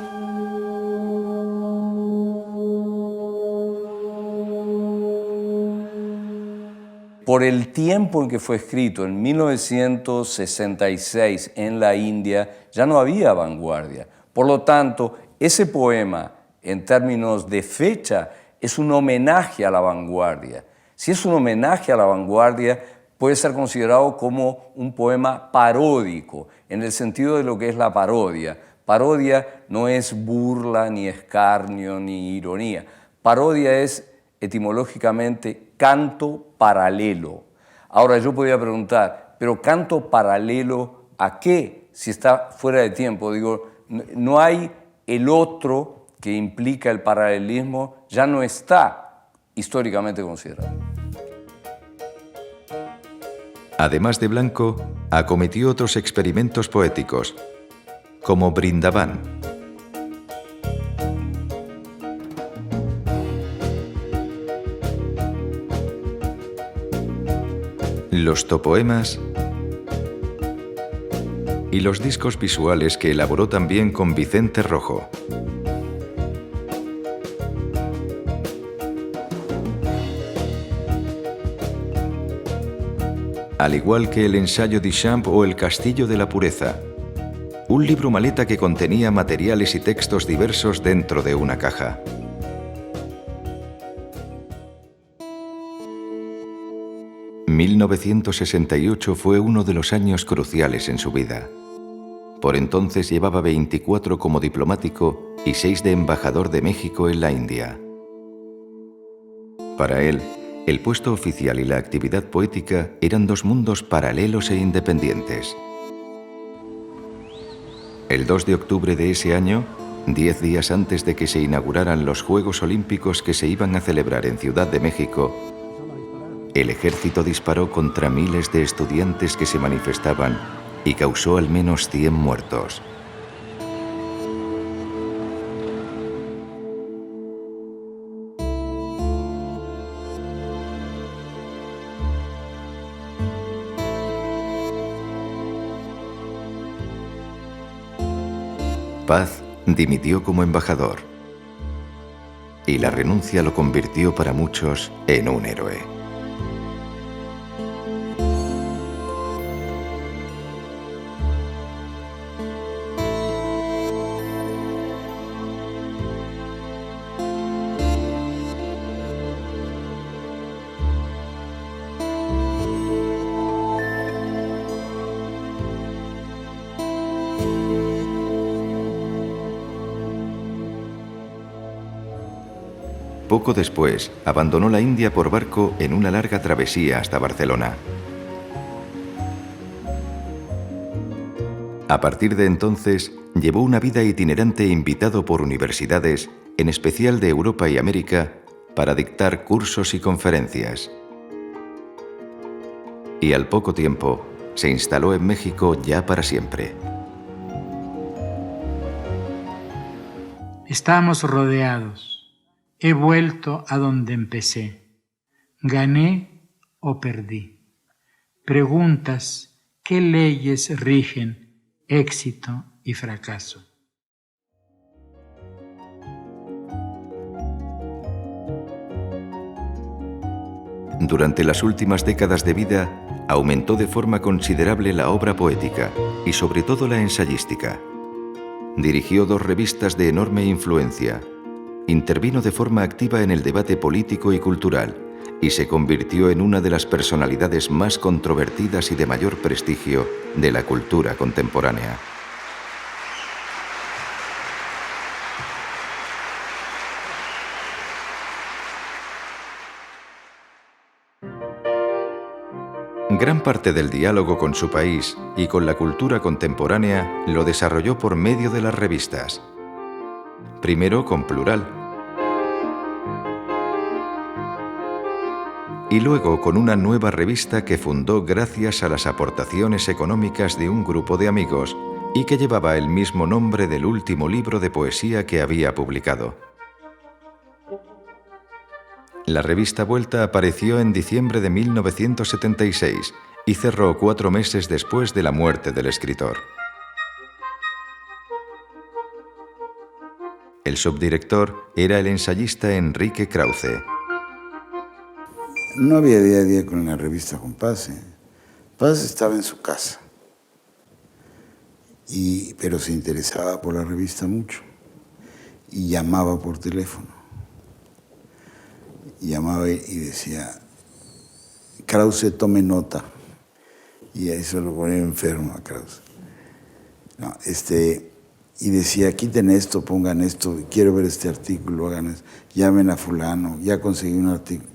Por el tiempo en que fue escrito, en 1966, en la India, ya no había vanguardia. Por lo tanto, ese poema, en términos de fecha, es un homenaje a la vanguardia. Si es un homenaje a la vanguardia, puede ser considerado como un poema paródico, en el sentido de lo que es la parodia. Parodia no es burla, ni escarnio, ni ironía. Parodia es, etimológicamente, canto paralelo. Ahora yo podría preguntar, ¿pero canto paralelo a qué? Si está fuera de tiempo. Digo, no hay el otro que implica el paralelismo, ya no está históricamente considerado. Además de Blanco, acometió otros experimentos poéticos, como Brindavan. Los topoemas y los discos visuales que elaboró también con Vicente Rojo. Al igual que el ensayo Duchamp o El castillo de la pureza, un libro maleta que contenía materiales y textos diversos dentro de una caja. ...1968 fue uno de los años cruciales en su vida. Por entonces llevaba 24 como diplomático y 6 de embajador de México en la India. Para él, el puesto oficial y la actividad poética eran dos mundos paralelos e independientes. El 2 de octubre de ese año, 10 días antes de que se inauguraran los Juegos Olímpicos que se iban a celebrar en Ciudad de México, el ejército disparó contra miles de estudiantes que se manifestaban y causó al menos 100 muertos. Paz dimitió como embajador y la renuncia lo convirtió para muchos en un héroe. Poco después, abandonó la India por barco en una larga travesía hasta Barcelona. A partir de entonces, llevó una vida itinerante invitado por universidades, en especial de Europa y América, para dictar cursos y conferencias. Y al poco tiempo, se instaló en México ya para siempre. Estamos rodeados. He vuelto a donde empecé. ¿Gané o perdí? Preguntas, ¿qué leyes rigen éxito y fracaso? Durante las últimas décadas de vida, aumentó de forma considerable la obra poética y sobre todo la ensayística. Dirigió 2 revistas de enorme influencia, intervino de forma activa en el debate político y cultural y se convirtió en una de las personalidades más controvertidas y de mayor prestigio de la cultura contemporánea. Gran parte del diálogo con su país y con la cultura contemporánea lo desarrolló por medio de las revistas. Primero con Plural y luego con una nueva revista que fundó gracias a las aportaciones económicas de un grupo de amigos y que llevaba el mismo nombre del último libro de poesía que había publicado. La revista Vuelta apareció en diciembre de 1976 y cerró 4 meses después de la muerte del escritor. El subdirector era el ensayista Enrique Krause. No había día a día con la revista con Paz. Paz estaba en su casa, pero se interesaba por la revista mucho y llamaba por teléfono. Llamaba y decía, Krause, tome nota. Y eso lo ponía enfermo a Krause. No, y decía, quiten esto, pongan esto, quiero ver este artículo, hagan esto, llamen a fulano, ya conseguí un artículo.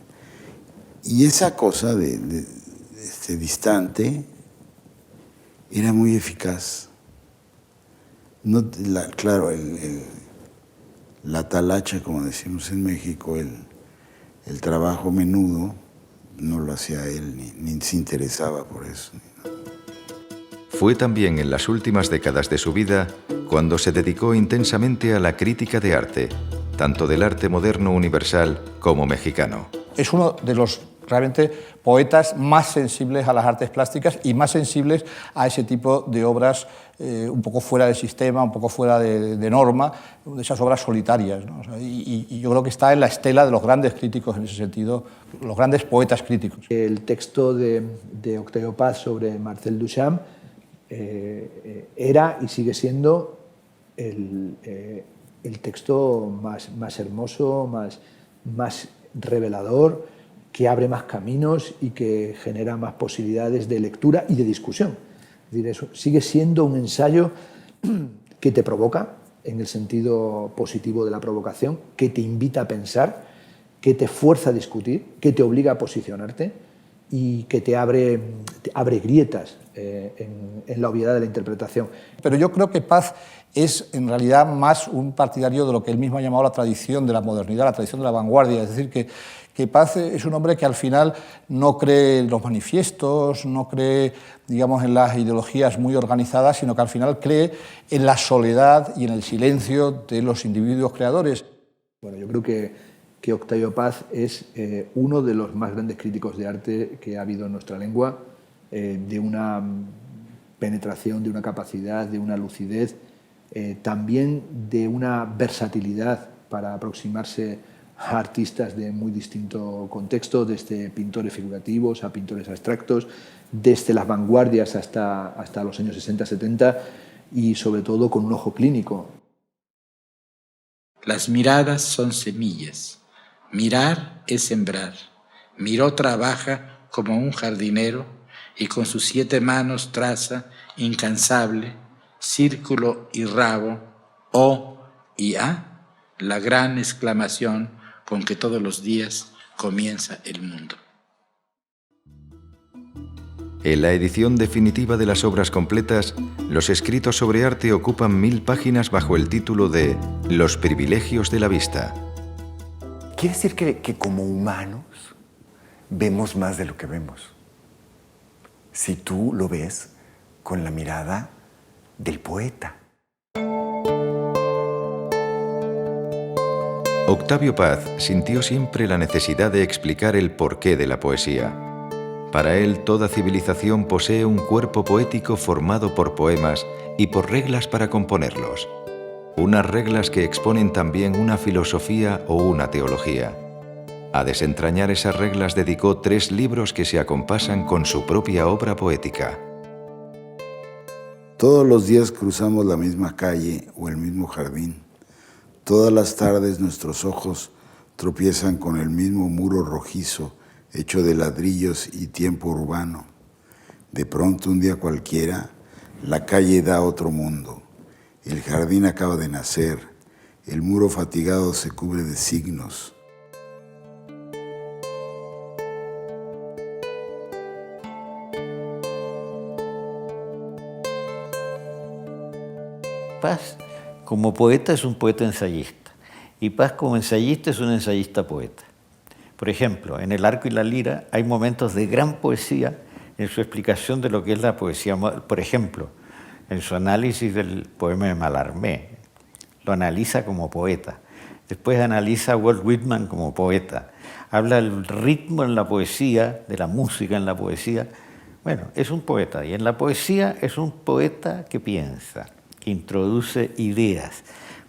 Y esa cosa distante era muy eficaz. No, claro, la talacha, como decimos en México, el trabajo menudo no lo hacía él, ni se interesaba por eso. Fue también en las últimas décadas de su vida cuando se dedicó intensamente a la crítica de arte, tanto del arte moderno universal como mexicano. Es uno de los realmente poetas más sensibles a las artes plásticas y más sensibles a ese tipo de obras un poco fuera del sistema, un poco fuera de norma, de esas obras solitarias, ¿no? O sea, y yo creo que está en la estela de los grandes críticos en ese sentido, los grandes poetas críticos. El texto de Octavio Paz sobre Marcel Duchamp era y sigue siendo el texto más hermoso, más revelador, que abre más caminos y que genera más posibilidades de lectura y de discusión. Es decir, eso sigue siendo un ensayo que te provoca, en el sentido positivo de la provocación, que te invita a pensar, que te fuerza a discutir, que te obliga a posicionarte y que te abre grietas en la obviedad de la interpretación. Pero yo creo que Paz es en realidad más un partidario de lo que él mismo ha llamado la tradición de la modernidad, la tradición de la vanguardia, es decir, que Paz es un hombre que al final no cree en los manifiestos, no cree, digamos, en las ideologías muy organizadas, sino que al final cree en la soledad y en el silencio de los individuos creadores. Bueno, yo creo que Octavio Paz es uno de los más grandes críticos de arte que ha habido en nuestra lengua, de una penetración, de una capacidad, de una lucidez, también de una versatilidad para aproximarse a artistas de muy distinto contexto, desde pintores figurativos a pintores abstractos, desde las vanguardias hasta los años 60-70 y sobre todo con un ojo clínico. Las miradas son semillas. Mirar es sembrar. Miró trabaja como un jardinero y con sus 7 manos traza, incansable, círculo y rabo, O y A, la gran exclamación con que todos los días comienza el mundo. En la edición definitiva de las obras completas, los escritos sobre arte ocupan 1000 páginas bajo el título de Los privilegios de la vista. Quiere decir que como humanos vemos más de lo que vemos. Si tú lo ves con la mirada del poeta. Octavio Paz sintió siempre la necesidad de explicar el porqué de la poesía. Para él, toda civilización posee un cuerpo poético formado por poemas y por reglas para componerlos. Unas reglas que exponen también una filosofía o una teología. A desentrañar esas reglas dedicó 3 libros que se acompasan con su propia obra poética. Todos los días cruzamos la misma calle o el mismo jardín. Todas las tardes nuestros ojos tropiezan con el mismo muro rojizo hecho de ladrillos y tiempo urbano. De pronto, un día cualquiera, la calle da otro mundo. El jardín acaba de nacer. El muro fatigado se cubre de signos. Paz, como poeta, es un poeta ensayista, y Paz, como ensayista, es un ensayista poeta. Por ejemplo, en El arco y la lira hay momentos de gran poesía en su explicación de lo que es la poesía. Por ejemplo, en su análisis del poema de Mallarmé, lo analiza como poeta. Después analiza a Walt Whitman como poeta. Habla del ritmo en la poesía, de la música en la poesía. Bueno, es un poeta, y en la poesía es un poeta que piensa, que introduce ideas,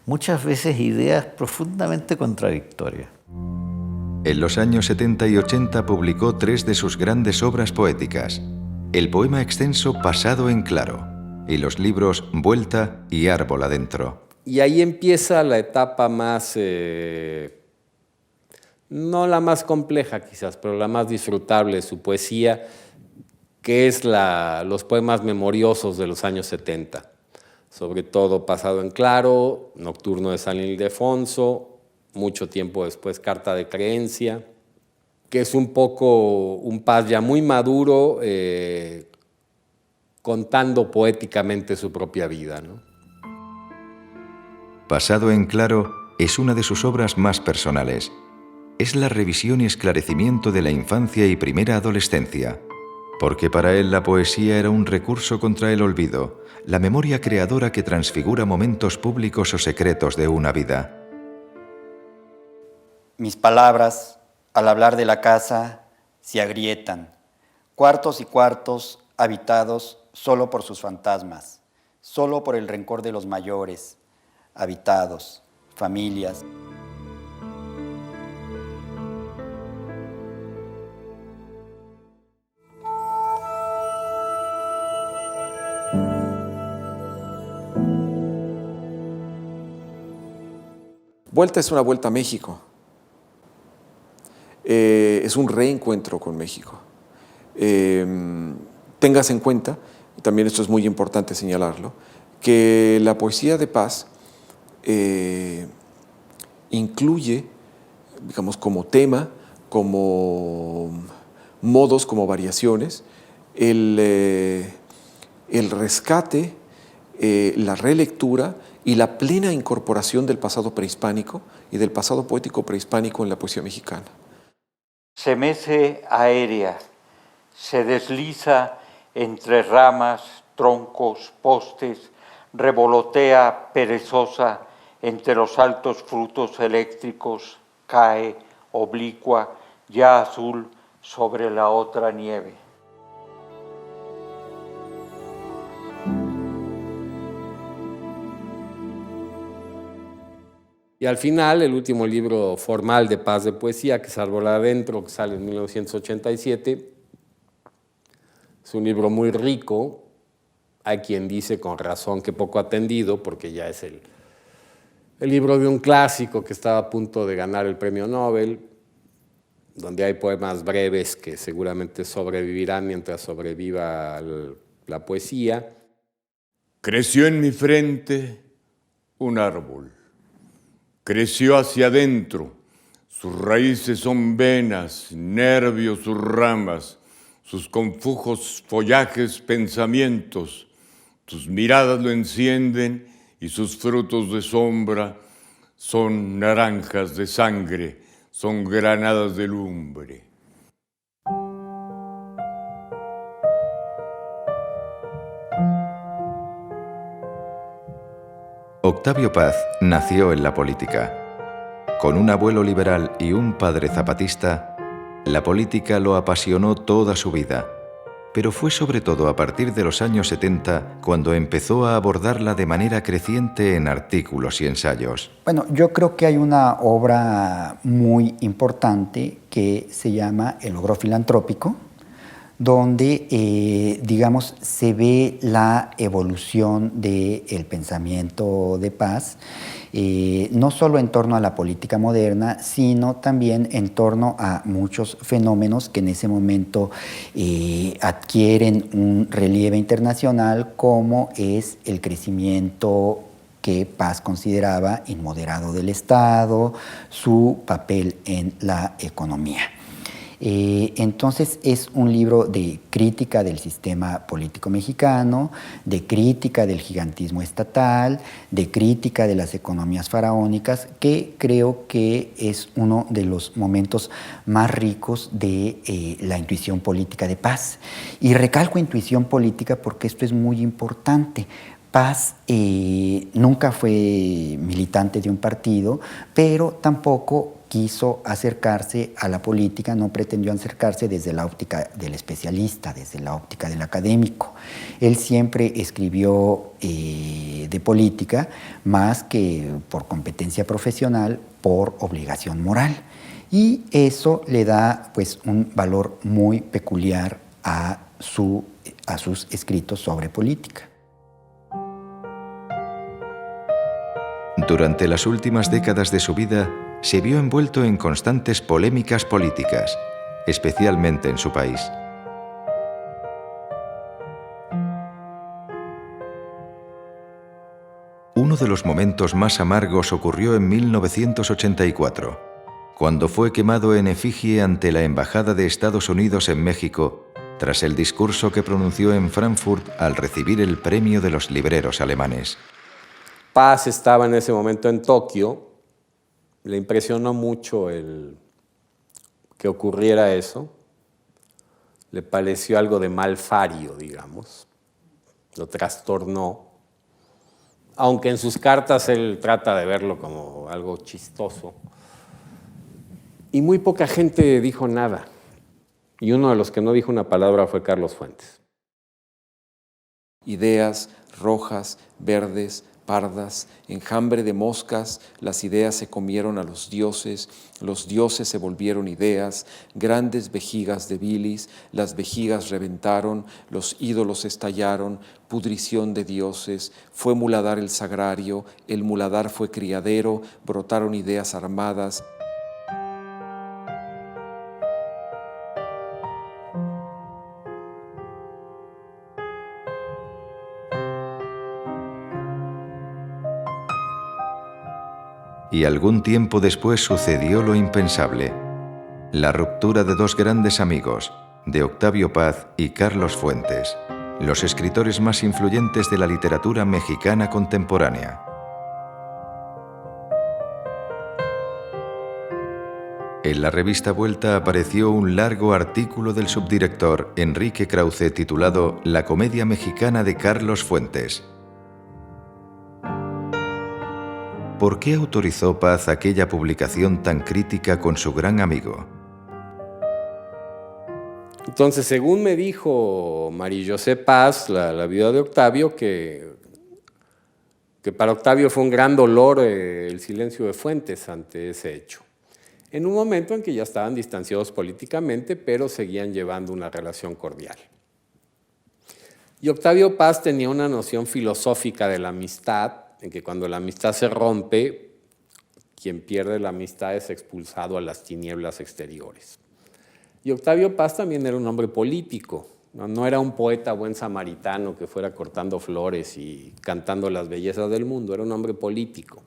muchas veces ideas profundamente contradictorias. En los años 70 y 80 publicó 3 de sus grandes obras poéticas: el poema extenso Pasado en claro y los libros Vuelta y Árbol adentro. Y ahí empieza la etapa más, no la más compleja quizás, pero la más disfrutable de su poesía, que es los poemas memoriosos de los años 70. Sobre todo Pasado en claro, Nocturno de San Ildefonso, mucho tiempo después Carta de creencia, que es un poco un Paz ya muy maduro, contando poéticamente su propia vida, ¿no? Pasado en claro es una de sus obras más personales. Es la revisión y esclarecimiento de la infancia y primera adolescencia, porque para él la poesía era un recurso contra el olvido, la memoria creadora que transfigura momentos públicos o secretos de una vida. Mis palabras, al hablar de la casa, se agrietan. Cuartos y cuartos habitados solo por sus fantasmas, solo por el rencor de los mayores, habitados, familias. Vuelta es una vuelta a México. Es un reencuentro con México. Tengas en cuenta, y también esto es muy importante señalarlo, que la poesía de Paz incluye, digamos, como tema, como modos, como variaciones, el rescate, la relectura y la plena incorporación del pasado prehispánico y del pasado poético prehispánico en la poesía mexicana. Se mece aérea, se desliza entre ramas, troncos, postes, revolotea perezosa entre los altos frutos eléctricos, cae, oblicua, ya azul, sobre la otra nieve. Y al final, el último libro formal de Paz de poesía, que es Árbol adentro, que sale en 1987, es un libro muy rico. Hay quien dice con razón que poco atendido, porque ya es el libro de un clásico que estaba a punto de ganar el premio Nobel, donde hay poemas breves que seguramente sobrevivirán mientras sobreviva la poesía. Creció en mi frente un árbol. Creció hacia adentro, sus raíces son venas, nervios sus ramas, sus confujos follajes pensamientos, tus miradas lo encienden y sus frutos de sombra son naranjas de sangre, son granadas de lumbre. Octavio Paz nació en la política. Con un abuelo liberal y un padre zapatista, la política lo apasionó toda su vida, pero fue sobre todo a partir de los años 70 cuando empezó a abordarla de manera creciente en artículos y ensayos. Bueno, yo creo que hay una obra muy importante que se llama El logro filantrópico, donde, digamos, se ve la evolución del pensamiento de Paz, no solo en torno a la política moderna, sino también en torno a muchos fenómenos que en ese momento adquieren un relieve internacional, como es el crecimiento que Paz consideraba inmoderado del Estado, su papel en la economía. Entonces es un libro de crítica del sistema político mexicano, de crítica del gigantismo estatal, de crítica de las economías faraónicas, que creo que es uno de los momentos más ricos de la intuición política de Paz. Y recalco intuición política porque esto es muy importante. Paz nunca fue militante de un partido, pero tampoco quiso acercarse a la política, no pretendió acercarse desde la óptica del especialista, desde la óptica del académico. Él siempre escribió de política más que por competencia profesional, por obligación moral. Y eso le da pues un valor muy peculiar a sus escritos sobre política. Durante las últimas décadas de su vida, se vio envuelto en constantes polémicas políticas, especialmente en su país. Uno de los momentos más amargos ocurrió en 1984, cuando fue quemado en efigie ante la Embajada de Estados Unidos en México, tras el discurso que pronunció en Frankfurt al recibir el premio de los libreros alemanes. Paz estaba en ese momento en Tokio. Le impresionó mucho el que ocurriera eso. Le pareció algo de malfario, digamos. Lo trastornó. Aunque en sus cartas él trata de verlo como algo chistoso. Y muy poca gente dijo nada. Y uno de los que no dijo una palabra fue Carlos Fuentes. Ideas rojas, verdes, pardas, enjambre de moscas, las ideas se comieron a los dioses se volvieron ideas, grandes vejigas de bilis, las vejigas reventaron, los ídolos estallaron, pudrición de dioses, fue muladar el sagrario, el muladar fue criadero, brotaron ideas armadas. Y algún tiempo después sucedió lo impensable. La ruptura de dos grandes amigos, de Octavio Paz y Carlos Fuentes, los escritores más influyentes de la literatura mexicana contemporánea. En la revista Vuelta apareció un largo artículo del subdirector Enrique Krause titulado La comedia mexicana de Carlos Fuentes. ¿Por qué autorizó Paz aquella publicación tan crítica con su gran amigo? Entonces, según me dijo María José Paz, la viuda de Octavio, que para Octavio fue un gran dolor el silencio de Fuentes ante ese hecho. En un momento en que ya estaban distanciados políticamente, pero seguían llevando una relación cordial. Y Octavio Paz tenía una noción filosófica de la amistad, en que cuando la amistad se rompe, quien pierde la amistad es expulsado a las tinieblas exteriores. Y Octavio Paz también era un hombre político, no era un poeta buen samaritano que fuera cortando flores y cantando las bellezas del mundo, era un hombre político.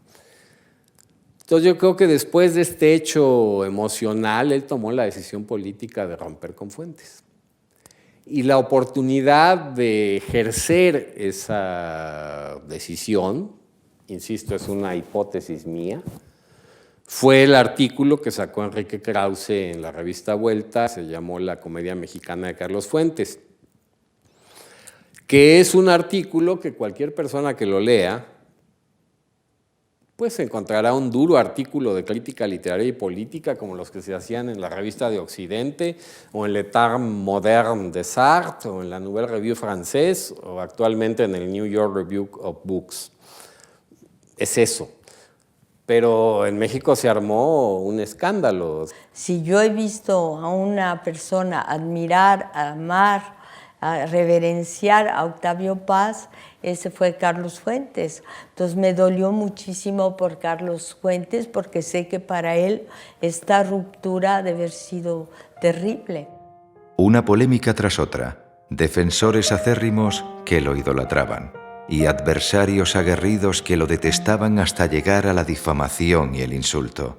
Entonces yo creo que después de este hecho emocional, él tomó la decisión política de romper con Fuentes. Y la oportunidad de ejercer esa decisión, insisto, es una hipótesis mía, fue el artículo que sacó Enrique Krause en la revista Vuelta, se llamó La comedia mexicana de Carlos Fuentes, que es un artículo que cualquier persona que lo lea pues encontrará un duro artículo de crítica literaria y política como los que se hacían en la Revista de Occidente o en l'État moderne de Sartre o en la Nouvelle Revue francés o actualmente en el New York Review of Books. Es eso. Pero en México se armó un escándalo. Si yo he visto a una persona admirar, amar, a reverenciar a Octavio Paz, ese fue Carlos Fuentes. Entonces me dolió muchísimo por Carlos Fuentes porque sé que para él esta ruptura debe haber sido terrible. Una polémica tras otra, defensores acérrimos que lo idolatraban y adversarios aguerridos que lo detestaban hasta llegar a la difamación y el insulto.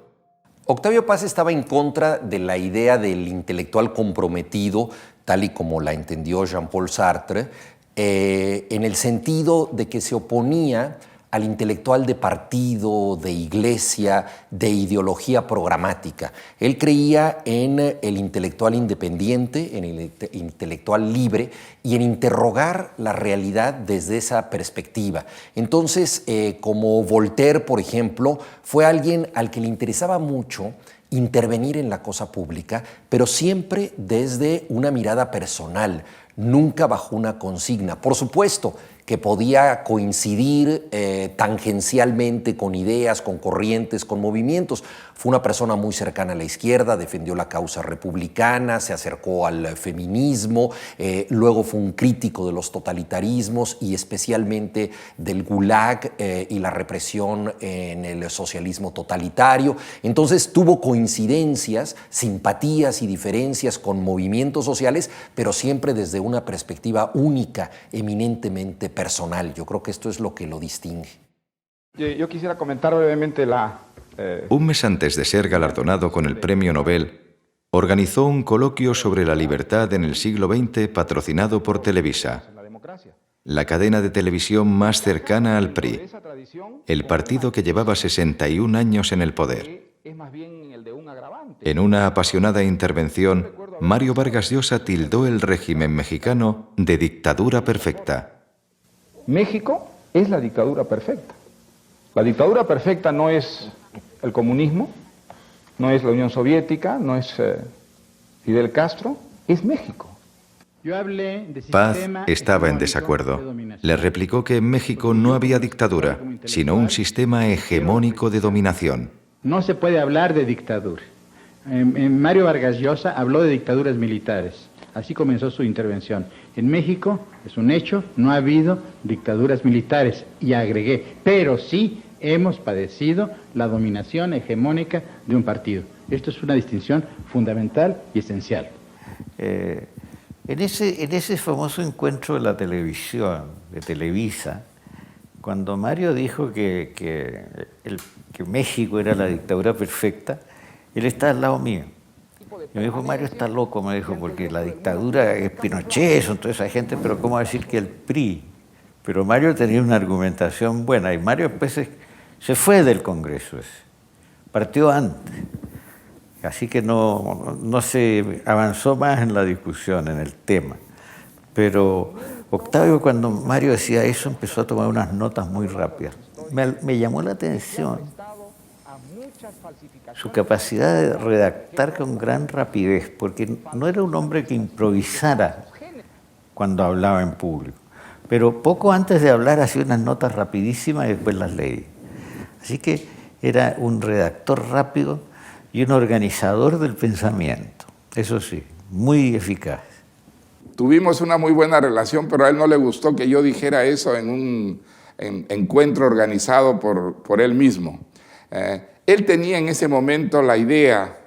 Octavio Paz estaba en contra de la idea del intelectual comprometido, tal y como la entendió Jean-Paul Sartre, en el sentido de que se oponía al intelectual de partido, de iglesia, de ideología programática. Él creía en el intelectual independiente, en el intelectual libre y en interrogar la realidad desde esa perspectiva. Entonces, como Voltaire, por ejemplo, fue alguien al que le interesaba mucho intervenir en la cosa pública, pero siempre desde una mirada personal, nunca bajo una consigna. Por supuesto que podía coincidir tangencialmente con ideas, con corrientes, con movimientos. Fue una persona muy cercana a la izquierda, defendió la causa republicana, se acercó al feminismo, luego fue un crítico de los totalitarismos y especialmente del Gulag y la represión en el socialismo totalitario. Entonces tuvo coincidencias, simpatías y diferencias con movimientos sociales, pero siempre desde una perspectiva única, eminentemente personal. Yo creo que esto es lo que lo distingue. Yo quisiera comentar brevemente Un mes antes de ser galardonado con el Premio Nobel, organizó un coloquio sobre la libertad en el siglo XX patrocinado por Televisa, la cadena de televisión más cercana al PRI, el partido que llevaba 61 años en el poder. En una apasionada intervención, Mario Vargas Llosa tildó el régimen mexicano de dictadura perfecta. México es la dictadura perfecta. La dictadura perfecta no es el comunismo, no es la Unión Soviética, no es Fidel Castro, es México. Paz estaba en desacuerdo. Le replicó que en México no había dictadura, sino un sistema hegemónico de dominación. No se puede hablar de dictadura. Mario Vargas Llosa habló de dictaduras militares. Así comenzó su intervención. En México, es un hecho, no ha habido dictaduras militares. Y agregué, pero sí hemos padecido la dominación hegemónica de un partido. Esto es una distinción fundamental y esencial. En ese famoso encuentro de la televisión, de Televisa, cuando Mario dijo que México era la dictadura perfecta, él estaba al lado mío. Y me dijo, Mario está loco, me dijo, porque la dictadura es Pinochet, son toda esa gente, pero ¿cómo decir que el PRI? Pero Mario tenía una argumentación buena, y Mario después se fue del Congreso ese, partió antes. Así que no se avanzó más en la discusión, en el tema. Pero Octavio, cuando Mario decía eso, empezó a tomar unas notas muy rápidas. Me llamó la atención su capacidad de redactar con gran rapidez, porque no era un hombre que improvisara cuando hablaba en público. Pero poco antes de hablar hacía unas notas rapidísimas y después las leí. Así que era un redactor rápido y un organizador del pensamiento. Eso sí, muy eficaz. Tuvimos una muy buena relación, pero a él no le gustó que yo dijera eso en un encuentro organizado por él mismo. Él tenía en ese momento la idea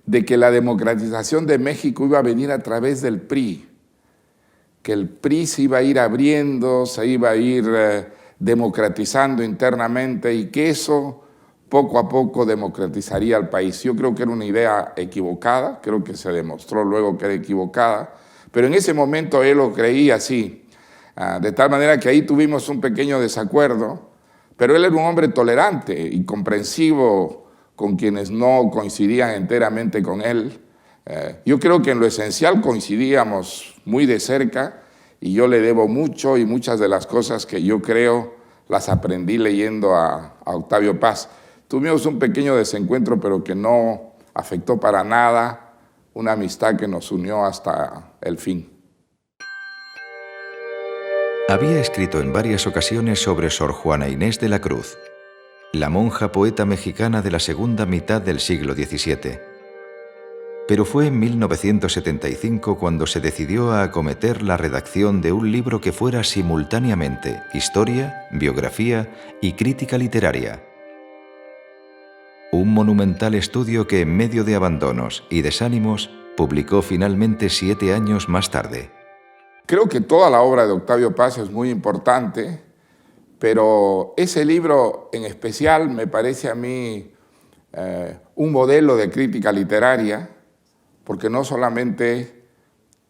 de que la democratización de México iba a venir a través del PRI, que el PRI se iba a ir abriendo, se iba a ir democratizando internamente y que eso poco a poco democratizaría al país. Yo creo que era una idea equivocada, creo que se demostró luego que era equivocada, pero en ese momento él lo creía así, de tal manera que ahí tuvimos un pequeño desacuerdo, pero él era un hombre tolerante y comprensivo con quienes no coincidían enteramente con él. Yo creo que en lo esencial coincidíamos muy de cerca y yo le debo mucho y muchas de las cosas que yo creo las aprendí leyendo a Octavio Paz. Tuvimos un pequeño desencuentro, pero que no afectó para nada una amistad que nos unió hasta el fin. Había escrito en varias ocasiones sobre Sor Juana Inés de la Cruz, la monja poeta mexicana de la segunda mitad del siglo XVII. Pero fue en 1975 cuando se decidió a acometer la redacción de un libro que fuera simultáneamente historia, biografía y crítica literaria. Un monumental estudio que, en medio de abandonos y desánimos, publicó finalmente 7 años más tarde. Creo que toda la obra de Octavio Paz es muy importante, pero ese libro en especial me parece a mí un modelo de crítica literaria, porque no solamente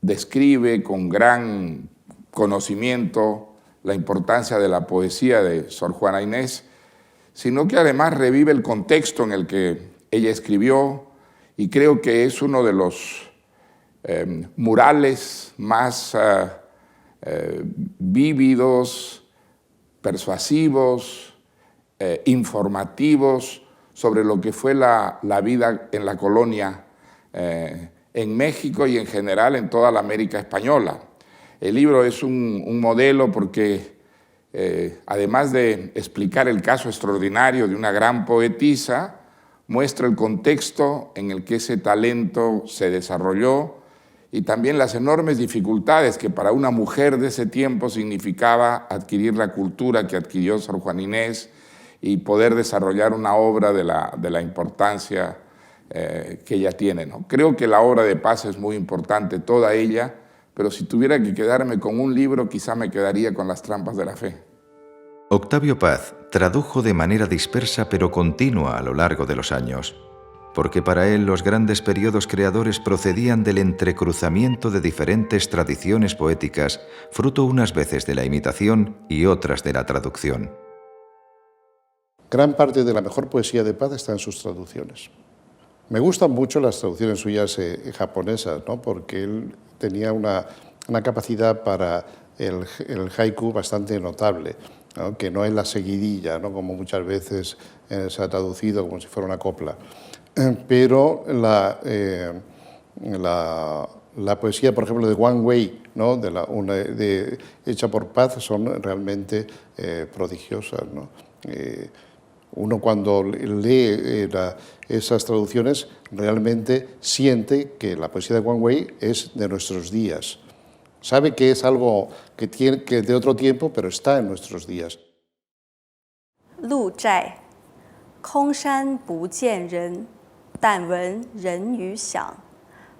describe con gran conocimiento la importancia de la poesía de Sor Juana Inés, sino que además revive el contexto en el que ella escribió, y creo que es uno de los murales más vívidos, persuasivos, informativos sobre lo que fue la vida en la colonia en México y en general en toda la América española. El libro es un modelo porque además de explicar el caso extraordinario de una gran poetisa, muestra el contexto en el que ese talento se desarrolló y también las enormes dificultades que para una mujer de ese tiempo significaba adquirir la cultura que adquirió Sor Juana Inés y poder desarrollar una obra de la importancia que ella tiene, ¿no? Creo que la obra de Paz es muy importante, toda ella, pero si tuviera que quedarme con un libro, quizá me quedaría con Las trampas de la fe. Octavio Paz tradujo de manera dispersa pero continua a lo largo de los años, porque para él los grandes periodos creadores procedían del entrecruzamiento de diferentes tradiciones poéticas, fruto unas veces de la imitación y otras de la traducción. Gran parte de la mejor poesía de Paz está en sus traducciones. Me gustan mucho las traducciones suyas japonesas, ¿no? Porque él tenía una capacidad para el haiku bastante notable, ¿no? Que no es la seguidilla, ¿no? Como muchas veces se ha traducido como si fuera una copla. Pero la poesía, por ejemplo, de Wang Wei, ¿no? Hecha por Paz, son realmente prodigiosas, ¿no? Uno cuando lee esas traducciones realmente siente que la poesía de Wang Wei es de nuestros días. Sabe que es algo que de otro tiempo, pero está en nuestros días. 鹿寨，空山不见人，但闻人语响。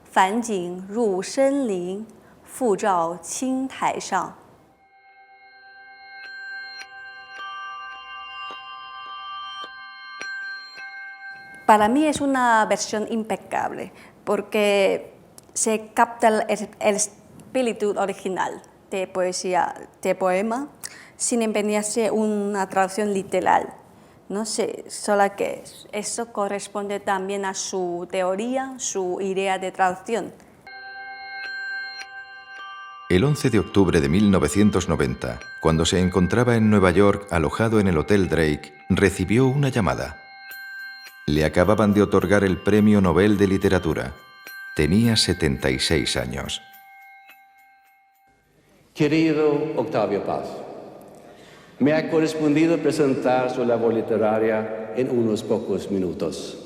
返景入深林，复照青苔上。 Para mí es una versión impecable porque se capta el espíritu original de poesía, de poema, sin empeñarse una traducción literal. No sé, solo que eso corresponde también a su teoría, su idea de traducción. El 11 de octubre de 1990, cuando se encontraba en Nueva York alojado en el Hotel Drake, recibió una llamada. Le acababan de otorgar el Premio Nobel de Literatura. Tenía 76 años. Querido Octavio Paz, me ha correspondido presentar su labor literaria en unos pocos minutos.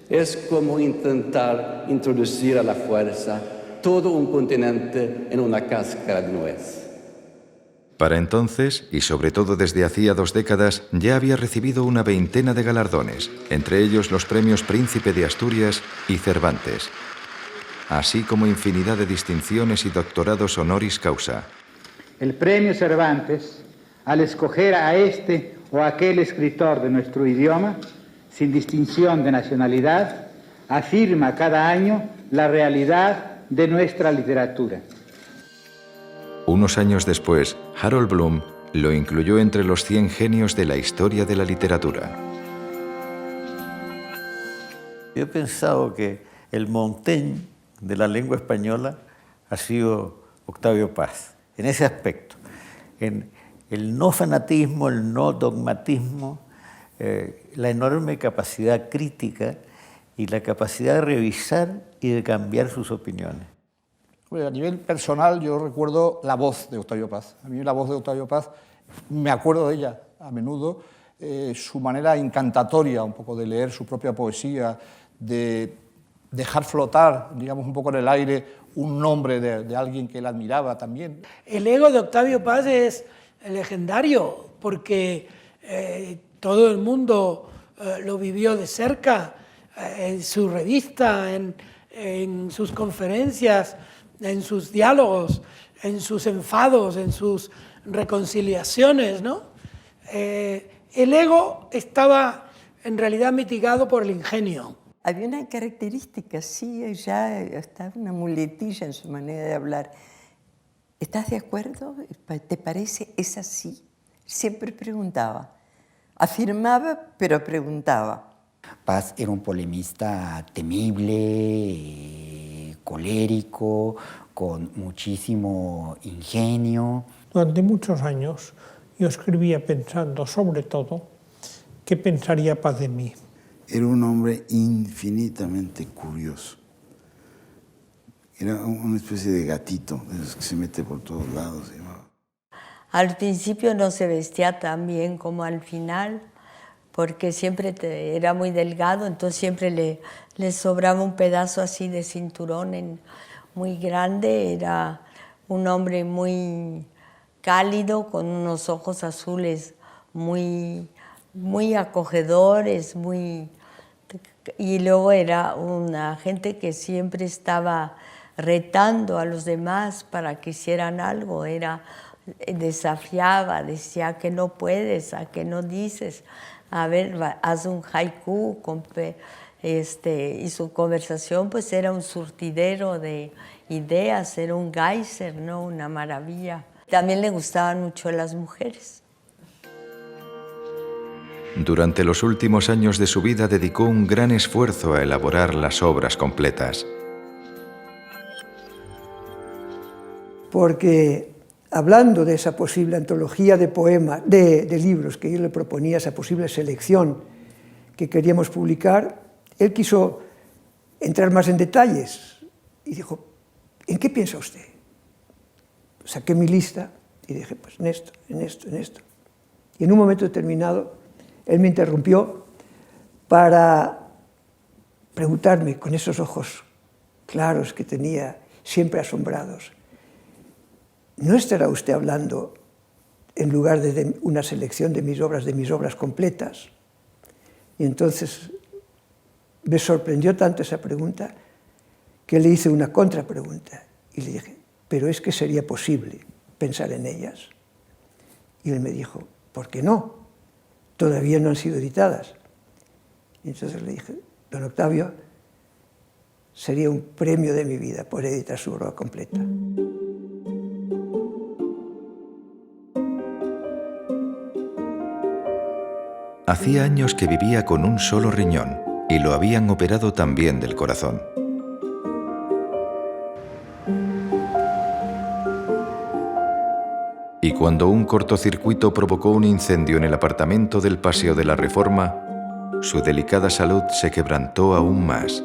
Es como intentar introducir a la fuerza todo un continente en una cáscara de nuez. Para entonces, y sobre todo desde hacía 2 décadas, ya había recibido una veintena de galardones, entre ellos los premios Príncipe de Asturias y Cervantes, así como infinidad de distinciones y doctorados honoris causa. El premio Cervantes, al escoger a este o aquel escritor de nuestro idioma, sin distinción de nacionalidad, afirma cada año la realidad de nuestra literatura. Unos años después, Harold Bloom lo incluyó entre los 100 genios de la historia de la literatura. Yo he pensado que el Montaigne de la lengua española ha sido Octavio Paz, en ese aspecto, en el no fanatismo, el no dogmatismo, la enorme capacidad crítica y la capacidad de revisar y de cambiar sus opiniones. A nivel personal, yo recuerdo la voz de Octavio Paz. A mí la voz de Octavio Paz, me acuerdo de ella a menudo, su manera encantatoria un poco de leer su propia poesía, de dejar flotar, digamos, un poco en el aire un nombre de alguien que él admiraba también. El ego de Octavio Paz es legendario, porque todo el mundo lo vivió de cerca, en su revista, en sus conferencias, en sus diálogos, en sus enfados, en sus reconciliaciones, ¿no? El ego estaba en realidad mitigado por el ingenio. Había una característica, sí, ya estaba una muletilla en su manera de hablar. ¿Estás de acuerdo? ¿Te parece? ¿Es así? Siempre preguntaba. Afirmaba, pero preguntaba. Paz era un polemista temible, colérico, con muchísimo ingenio. Durante muchos años yo escribía pensando, sobre todo, qué pensaría Paz de mí. Era un hombre infinitamente curioso. Era una especie de gatito, de esos que se mete por todos lados. Al principio no se vestía tan bien como al final, porque siempre era muy delgado, entonces siempre le sobraba un pedazo así de cinturón muy grande. Era un hombre muy cálido, con unos ojos azules muy acogedores, y luego era una gente que siempre estaba retando a los demás para que hicieran algo, desafiaba, decía que no puedes, a que no dices, a ver, haz un haiku, y su conversación pues era un surtidero de ideas, era un geyser, ¿no? Una maravilla. También le gustaban mucho las mujeres. Durante los últimos años de su vida dedicó un gran esfuerzo a elaborar las obras completas. Porque hablando de esa posible antología de poemas, de libros que yo le proponía, esa posible selección que queríamos publicar, él quiso entrar más en detalles y dijo, ¿en qué piensa usted? Saqué mi lista y dije, pues en esto, en esto, en esto. Y en un momento determinado él me interrumpió para preguntarme con esos ojos claros que tenía, siempre asombrados, ¿no estará usted hablando, en lugar de una selección de mis obras completas? Y entonces me sorprendió tanto esa pregunta que le hice una contrapregunta y le dije, ¿pero es que sería posible pensar en ellas? Y él me dijo, ¿por qué no? Todavía no han sido editadas. Y entonces le dije, don Octavio, sería un premio de mi vida poder editar su obra completa. Hacía años que vivía con un solo riñón y lo habían operado también del corazón. Y cuando un cortocircuito provocó un incendio en el apartamento del Paseo de la Reforma, su delicada salud se quebrantó aún más.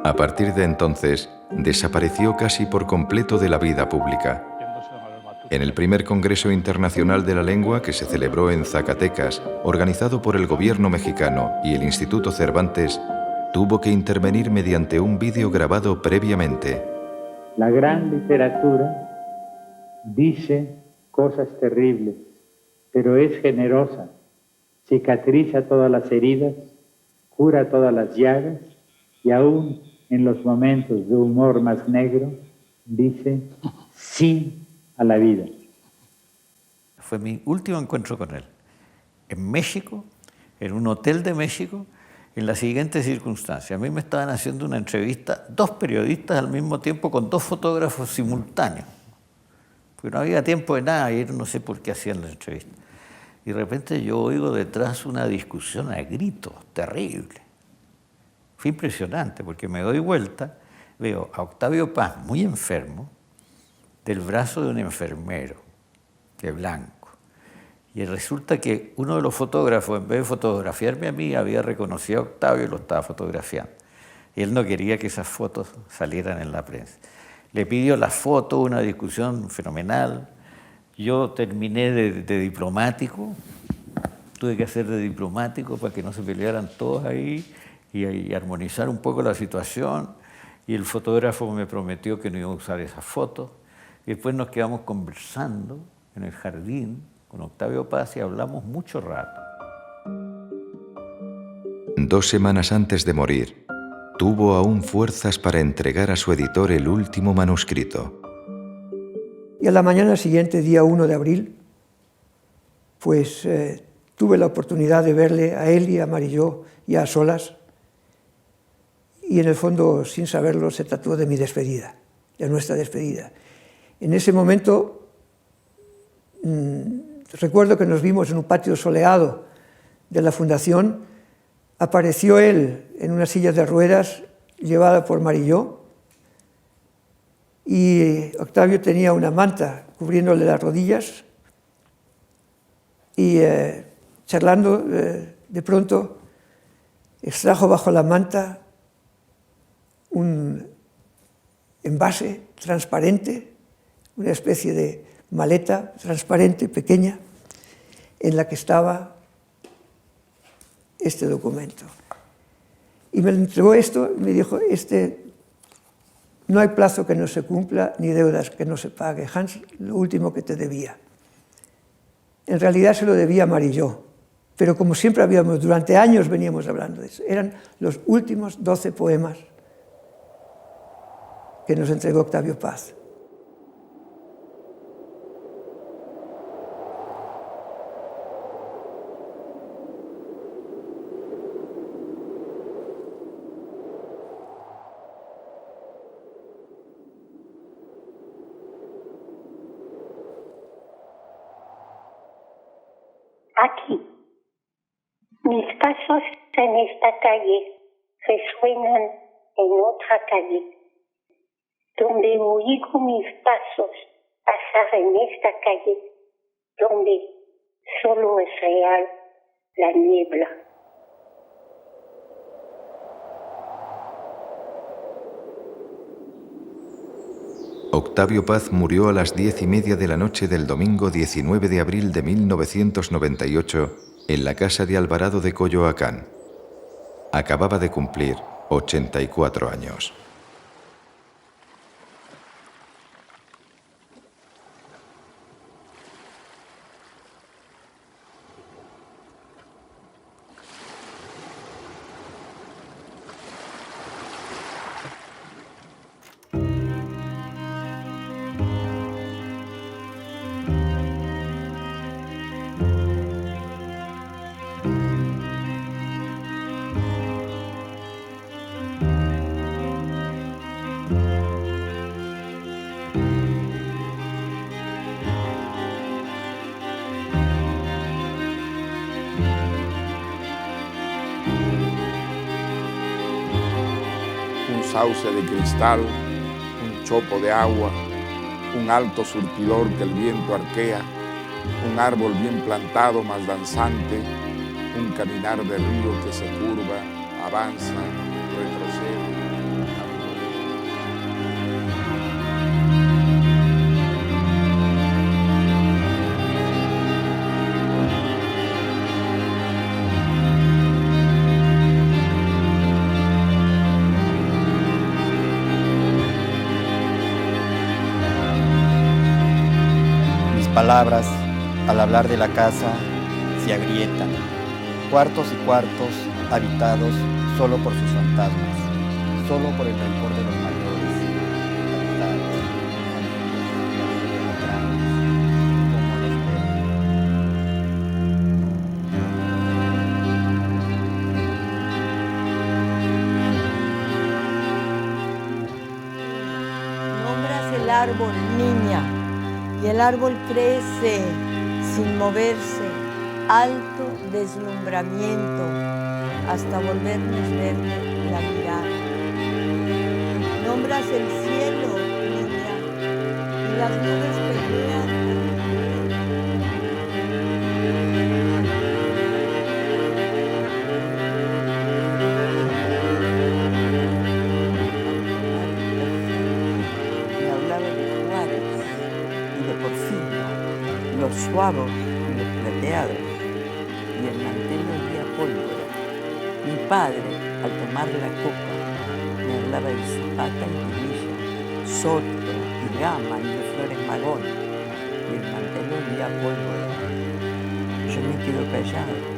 A partir de entonces, desapareció casi por completo de la vida pública. En el primer Congreso Internacional de la Lengua, que se celebró en Zacatecas, organizado por el gobierno mexicano y el Instituto Cervantes, tuvo que intervenir mediante un vídeo grabado previamente. La gran literatura dice cosas terribles, pero es generosa, cicatriza todas las heridas, cura todas las llagas y aún en los momentos de humor más negro, dice sí a la vida. Fue mi último encuentro con él, en México, en un hotel de México, en la siguiente circunstancia. A mí me estaban haciendo una entrevista, 2 periodistas al mismo tiempo con 2 fotógrafos simultáneos. Porque no había tiempo de nada, y no sé por qué hacían la entrevista. Y de repente yo oigo detrás una discusión a gritos terrible. Fue impresionante porque me doy vuelta, veo a Octavio Paz muy enfermo, del brazo de un enfermero, de blanco. Y resulta que uno de los fotógrafos, en vez de fotografiarme a mí, había reconocido a Octavio y lo estaba fotografiando. Y él no quería que esas fotos salieran en la prensa. Le pidió la foto, una discusión fenomenal. Yo terminé de diplomático, tuve que hacer de diplomático para que no se pelearan todos ahí y armonizar un poco la situación. Y el fotógrafo me prometió que no iba a usar esas fotos. Y después nos quedamos conversando en el jardín con Octavio Paz y hablamos mucho rato. 2 semanas antes de morir, tuvo aún fuerzas para entregar a su editor el último manuscrito. Y a la mañana siguiente, día 1 de abril, pues tuve la oportunidad de verle a él y a Marilló ya a solas, y en el fondo, sin saberlo, se trató de mi despedida, de nuestra despedida. En ese momento, recuerdo que nos vimos en un patio soleado de la Fundación. Apareció él en una silla de ruedas llevada por Marilló, y Octavio tenía una manta cubriéndole las rodillas, y charlando, de pronto extrajo bajo la manta un envase transparente, una especie de maleta transparente, pequeña, en la que estaba este documento. Y me entregó esto y me dijo, no hay plazo que no se cumpla ni deudas que no se pague. Hans, lo último que te debía. En realidad se lo debía a Marilló, pero como siempre durante años veníamos hablando de eso. Eran los últimos 12 poemas que nos entregó Octavio Paz. Aquí, mis pasos en esta calle resuenan en otra calle, donde oigo mis pasos pasar en esta calle, donde solo es real la niebla. Octavio Paz murió a las 10:30 de la noche del domingo 19 de abril de 1998 en la casa de Alvarado de Coyoacán. Acababa de cumplir 84 años. Sauce de cristal, un chopo de agua, un alto surtidor que el viento arquea, un árbol bien plantado más danzante, un caminar de río que se curva, avanza, retrocede. Palabras, al hablar de la casa, se agrietan. Cuartos y cuartos habitados solo por sus fantasmas, solo por el rencor de los mayores, habitados, Nombras el árbol, niña. Y el árbol crece sin moverse, alto deslumbramiento, hasta volvernos verde la mirada. Nombras el cielo, niña, y las nubes pelean. Me hablaba de Juárez y de Porfirio, los suavos y los plateados, y el mantel olía a pólvora. Mi padre, al tomar la copa, me hablaba de Zapata y Pinilla, Soto y Gama y de Flores Magón, y el mantel olía a pólvora. Yo me quedo callado.